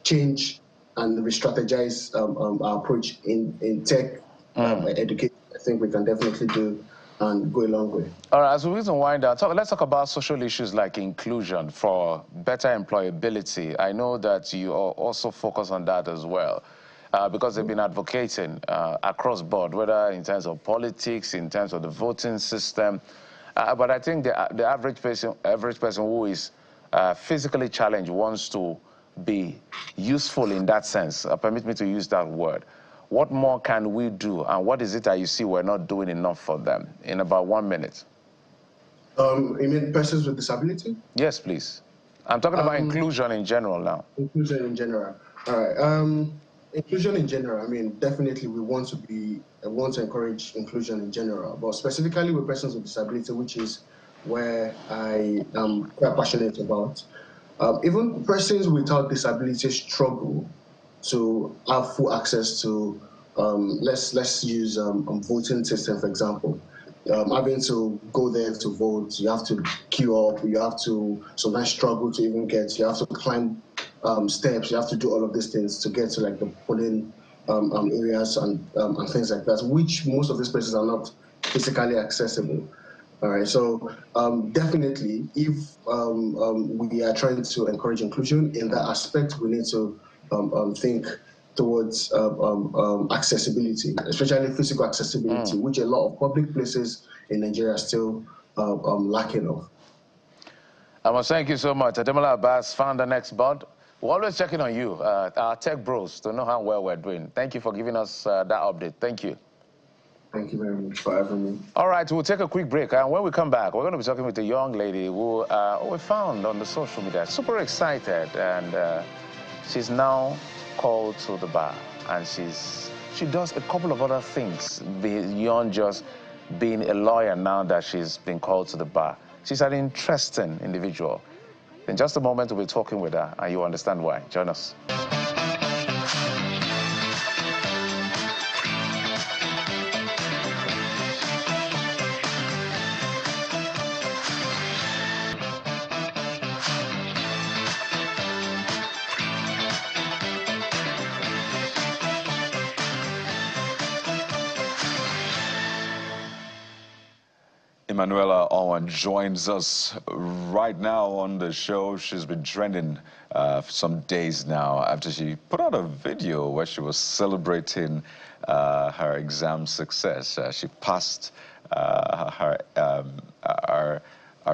change and re-strategize our approach in tech education, I think we can definitely do and go a long way. All right, as we wind down, let's talk about social issues like inclusion for better employability. I know that you also focus on that as well, because they've been advocating across board, whether in terms of politics, in terms of the voting system. But I think the average person who is physically challenged wants to be useful in that sense. Permit me to use that word. What more can we do, and what is it that you see we're not doing enough for them? In about 1 minute. You mean persons with disability? Yes, please. I'm talking about inclusion in general now. Inclusion in general. All right. Inclusion in general, I mean, definitely we want to encourage inclusion in general, but specifically with persons with disability, which is where I am quite passionate about. Even persons without disability struggle to have full access to, let's use voting system, for example. Having to go there to vote, you have to queue up, you have to sometimes struggle to even get, you have to climb steps, you have to do all of these things to get to like the polling areas and things like that, which most of these places are not physically accessible. All right, so definitely, if we are trying to encourage inclusion in that aspect, we need to think towards accessibility, especially physical accessibility, which a lot of public places in Nigeria are still lacking of. I must thank you so much. Ademola Abbas, founder Next Bud. We're always checking on you, our tech bros, to know how well we're doing. Thank you for giving us that update. Thank you. Thank you very much for having me. All right, we'll take a quick break. And when we come back, we're going to be talking with a young lady who we found on the social media. Super excited and She's now called to the bar, and she does a couple of other things beyond just being a lawyer now that she's been called to the bar. She's an interesting individual. In just a moment, we'll be talking with her, and you'll understand why. Join us. Emanuela Owen joins us right now on the show. She's been trending for some days now after she put out a video where she was celebrating her exam success. She passed her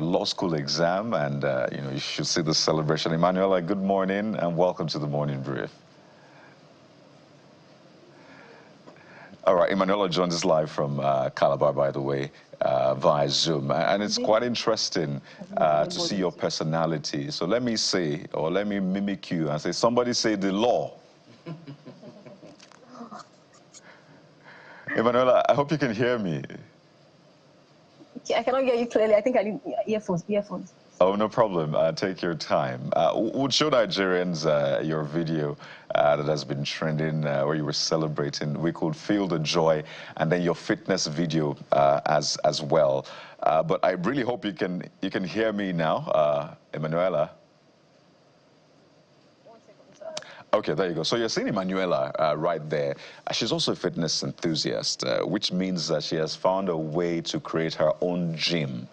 law school exam, and you know, you should see the celebration. Emanuela, good morning and welcome to the Morning Brief. All right, Emanuela joins us live from Calabar, by the way, via Zoom. And it's quite interesting to see your personality. So let me say, or let me mimic you and say, somebody say the law. Emanuela, I hope you can hear me. I cannot hear you clearly. I think I need earphones. Oh, no problem. Take your time. We'll show Nigerians your video that has been trending where you were celebrating. We could feel the joy, and then your fitness video as well. But I really hope you can hear me now, Emanuela. Okay, there you go. So you're seeing Emanuela right there. She's also a fitness enthusiast, which means that she has found a way to create her own gym.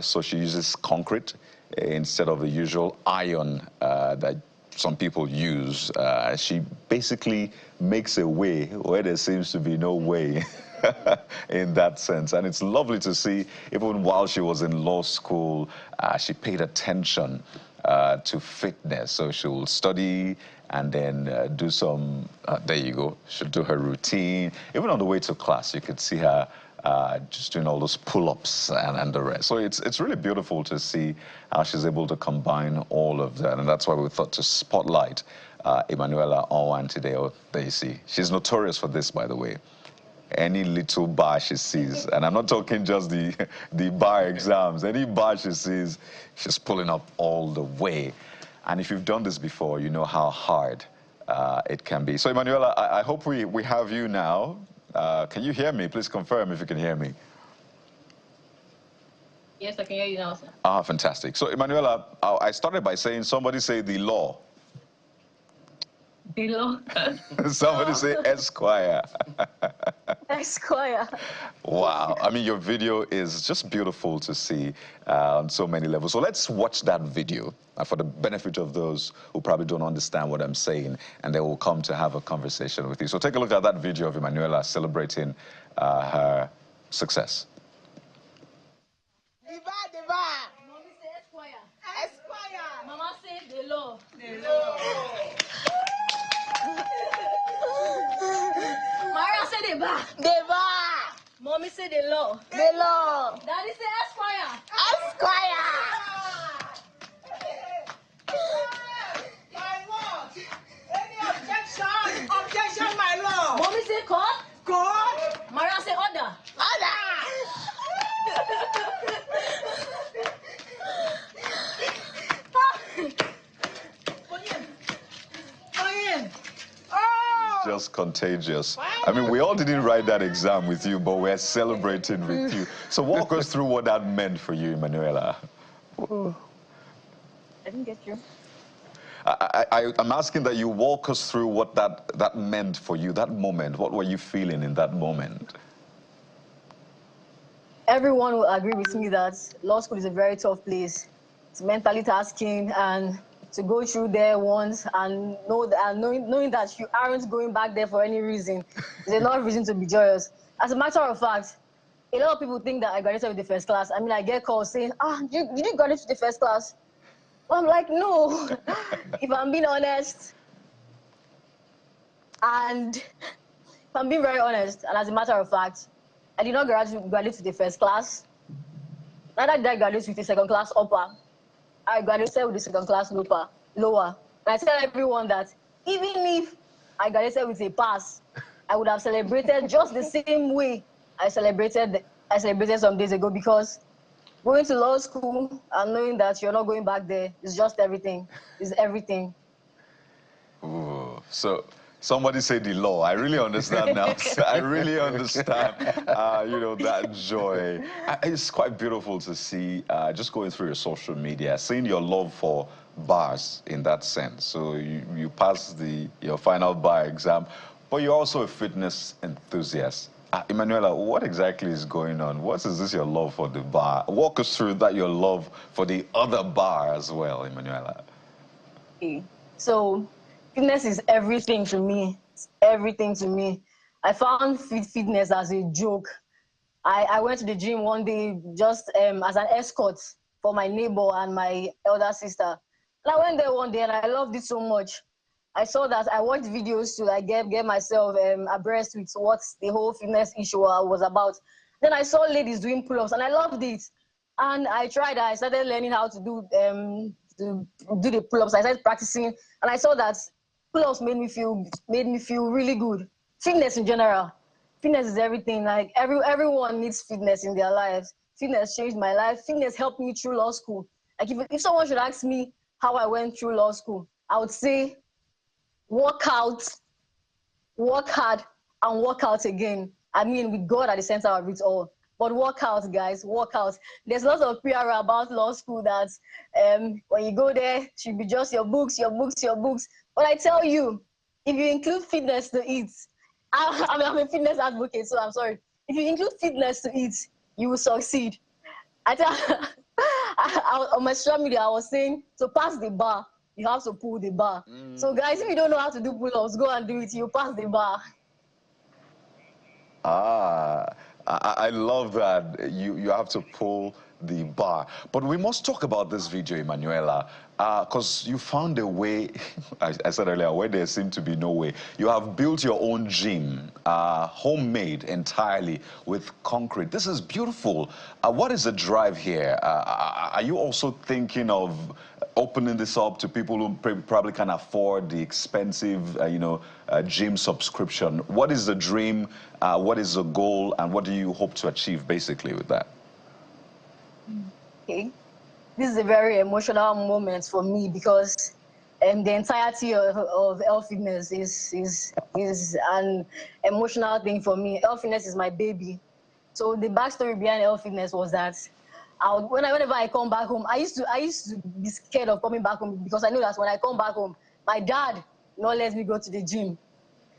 So she uses concrete instead of the usual iron that some people use. She basically makes a way where there seems to be no way in that sense. And it's lovely to see, even while she was in law school, she paid attention to fitness. So she'll study and then do some, there you go, she'll do her routine. Even on the way to class, you could see her just doing all those pull-ups and the rest. So it's really beautiful to see how she's able to combine all of that. And that's why we thought to spotlight Emanuela Owen today. Oh, there you see. She's notorious for this, by the way. Any little bar she sees, and I'm not talking just the bar exams, any bar she sees, she's pulling up all the way. And if you've done this before, you know how hard it can be. So, Emanuela, I hope we have you now. Can you hear me? Please confirm if you can hear me. Yes, I can hear you now, sir. Ah, fantastic. So, Emanuela, I started by saying, somebody say the law. The law. Somebody say Esquire. Esquire. Wow. I mean, your video is just beautiful to see on so many levels. So let's watch that video for the benefit of those who probably don't understand what I'm saying, and they will come to have a conversation with you. So take a look at that video of Emanuela celebrating her success. Mommy say Esquire. Esquire. Mama say the law. The law. Maria say the bar. The bar. Mommy say the law. The law. Daddy say Esquire. Esquire. My lord. Any objection? Objection, my lord. Mommy say court. Court. Maria say order. Order. Just contagious. I mean, we all didn't write that exam with you, but we're celebrating with you. So walk us through what that meant for you, Emanuela. I didn't get you. I'm asking that you walk us through what that meant for you, that moment. What were you feeling in that moment? Everyone will agree with me that law school is a very tough place. It's mentally tasking, and to go through there once and knowing that you aren't going back there for any reason is enough reason to be joyous. As a matter of fact, a lot of people think that I graduated with the first class. I mean, I get calls saying, did you graduate with the first class? Well, I'm like, no. If I'm being honest, and if I'm being very honest, and as a matter of fact, I did not graduate with the first class. Neither did I graduate with the second class upper. I graduated with the second class lower. And I tell everyone that even if I graduated with a pass, I would have celebrated just the same way I celebrated some days ago, because going to law school and knowing that you're not going back there is just everything. Is everything. Ooh, so somebody say the law. I really understand now. I really understand, that joy. It's quite beautiful to see, just going through your social media, seeing your love for bars in that sense. So you passed your final bar exam, but you're also a fitness enthusiast. Emanuela, what exactly is going on? What is this your love for the bar? Walk us through that, your love for the other bar as well, Emanuela. Okay. So fitness is everything to me. It's everything to me. I found fitness as a joke. I went to the gym one day just as an escort for my neighbor and my elder sister. And I went there one day and I loved it so much. I saw that I watched videos to like get myself abreast with what the whole fitness issue was about. Then I saw ladies doing pull-ups and I loved it. And I tried. I started learning how to do the pull-ups. I started practicing, and I saw that pull-ups made me feel really good. Fitness in general, fitness is everything. Like everyone needs fitness in their lives. Fitness changed my life. Fitness helped me through law school. Like if someone should ask me how I went through law school, I would say work out, work hard, and work out again. I mean, with God at the center of it all. But work out, guys, work out. There's lots of PR about law school that when you go there, it should be just your books, your books, your books. But I tell you, if you include fitness to eat, I'm a fitness advocate, so I'm sorry. If you include fitness to eat, you will succeed. I tell on my social media, I was saying, to pass the bar, you have to pull the bar. So guys, if you don't know how to do pull-ups, go and do it. You pass the bar. I love that you have to pull the bar. But we must talk about this video, Emanuela, because you found a way. I said earlier, where there seemed to be no way. You have built your own gym, homemade entirely with concrete. This is beautiful. What is the drive here? Are you also thinking of opening this up to people who probably can afford the expensive, gym subscription? What is the dream? What is the goal? And what do you hope to achieve basically with that? Okay. This is a very emotional moment for me because the entirety of health fitness is an emotional thing for me. Health fitness is my baby. So the backstory behind health fitness was that whenever I come back home, I used to be scared of coming back home because I knew that when I come back home, my dad not let me go to the gym.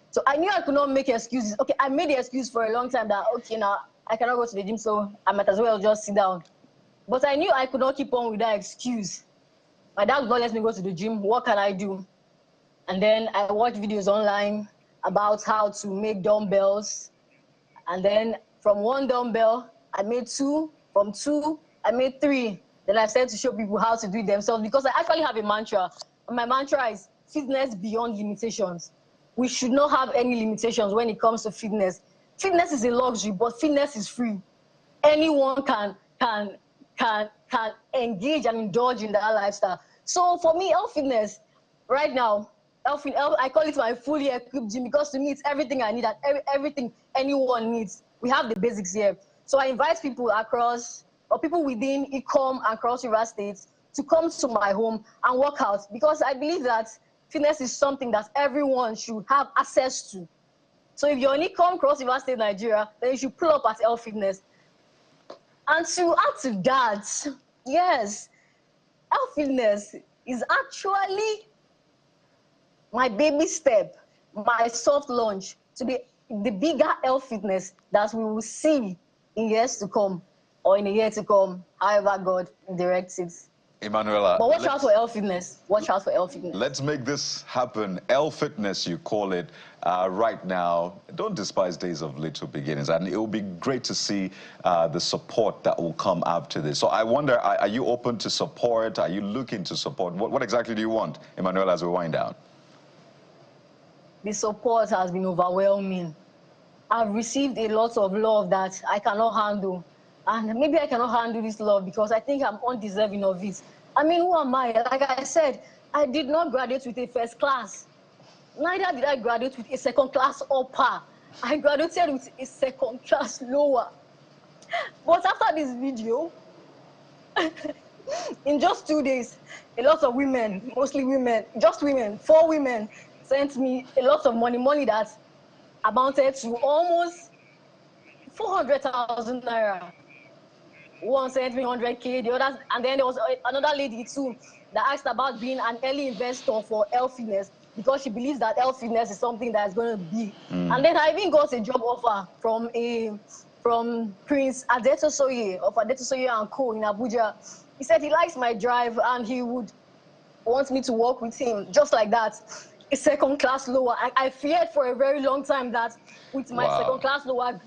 So I knew I could not make excuses. Okay, I made the excuse for a long time that, okay, now I cannot go to the gym, so I might as well just sit down. But I knew I could not keep on with that excuse. My dad would not let me go to the gym. What can I do? And then I watched videos online about how to make dumbbells. And then from one dumbbell, I made two. From two, I made three. Then I started to show people how to do it themselves because I actually have a mantra. And my mantra is fitness beyond limitations. We should not have any limitations when it comes to fitness. Fitness is a luxury, but fitness is free. Anyone can engage and indulge in that lifestyle. So for me, health fitness, right now, I call it my fully equipped gym because to me it's everything I need and everything anyone needs. We have the basics here. So I invite people across, or people within Ecom and Cross River States to come to my home and work out because I believe that fitness is something that everyone should have access to. So if you're in Ecom, Cross River State, Nigeria, then you should pull up at health fitness. And to add to that, yes, health fitness is actually my baby step, my soft launch to the bigger health fitness that we will see in years to come or in a year to come, however God directs it. Emanuela, but watch out for health fitness. Watch out for health fitness. Let's make this happen. Health fitness, you call it, right now. Don't despise days of little beginnings. And it will be great to see the support that will come after this. So I wonder, are you open to support? Are you looking to support? What exactly do you want, Emanuela, as we wind down? The support has been overwhelming. I've received a lot of love that I cannot handle. And maybe I cannot handle this love because I think I'm undeserving of it. I mean, who am I? Like I said, I did not graduate with a first class. Neither did I graduate with a second class upper. I graduated with a second class lower. But after this video, in just 2 days, a lot of women, mostly women, just women, 4 women, sent me a lot of money that amounted to almost 400,000 naira. One sent me 100K, the others, and then there was another lady too that asked about being an early investor for health fitness because she believes that health fitness is something that's going to be. And then I even got a job offer from Prince Adetosoye of Adetosoye and Co in Abuja. He said he likes my drive and he would want me to work with him just like that. A second class lower. I feared for a very long time that with my second class lower,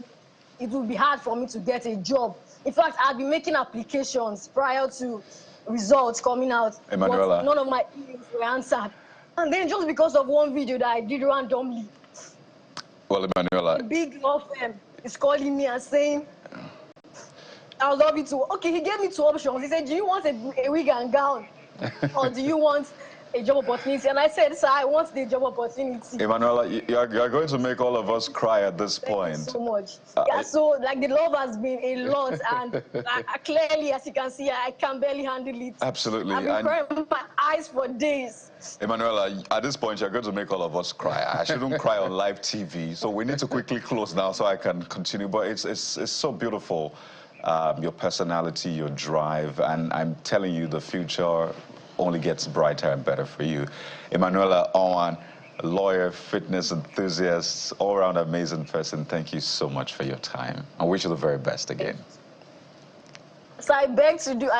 it would be hard for me to get a job. In fact, I'd been making applications prior to results coming out, Emanuela. but none of my emails were answered. And then just because of one video that I did randomly, well, Emanuela, a big law firm is calling me and saying, I would love you to. Okay, he gave me 2 options. He said, do you want a wig and gown? Or do you want a job opportunity? And I said, sir, I want the job opportunity. Emanuela, you're going to make all of us cry at this point. Thank you so much. Yeah, so like the love has been a lot, and clearly, as you can see, I can barely handle it. Absolutely. I've been crying my eyes for days. Emanuela, at this point, you're going to make all of us cry. I shouldn't cry on live TV, so we need to quickly close now so I can continue. But it's so beautiful, your personality, your drive, and I'm telling you, the future only gets brighter and better for you. Emanuela Owan, lawyer, fitness enthusiast, all-around amazing person. Thank you so much for your time. I wish you the very best again. So I beg to do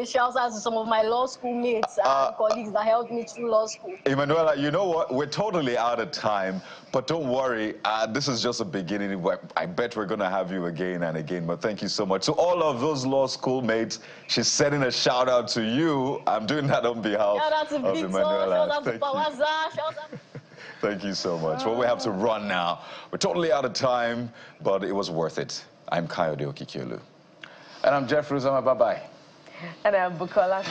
a shout out to some of my law school mates and colleagues that helped me through law school. Emanuela, you know what? We're totally out of time, but don't worry. This is just a beginning. I bet we're going to have you again and again, but thank you so much. To all of those law school mates, she's sending a shout out to you. I'm doing that on behalf of Emanuela. Thank you so much. Well, we have to run now. We're totally out of time, but it was worth it. I'm Kayode Okikiolu. And I'm Jeffrey Uzama. Bye-bye. And I'm Bukola.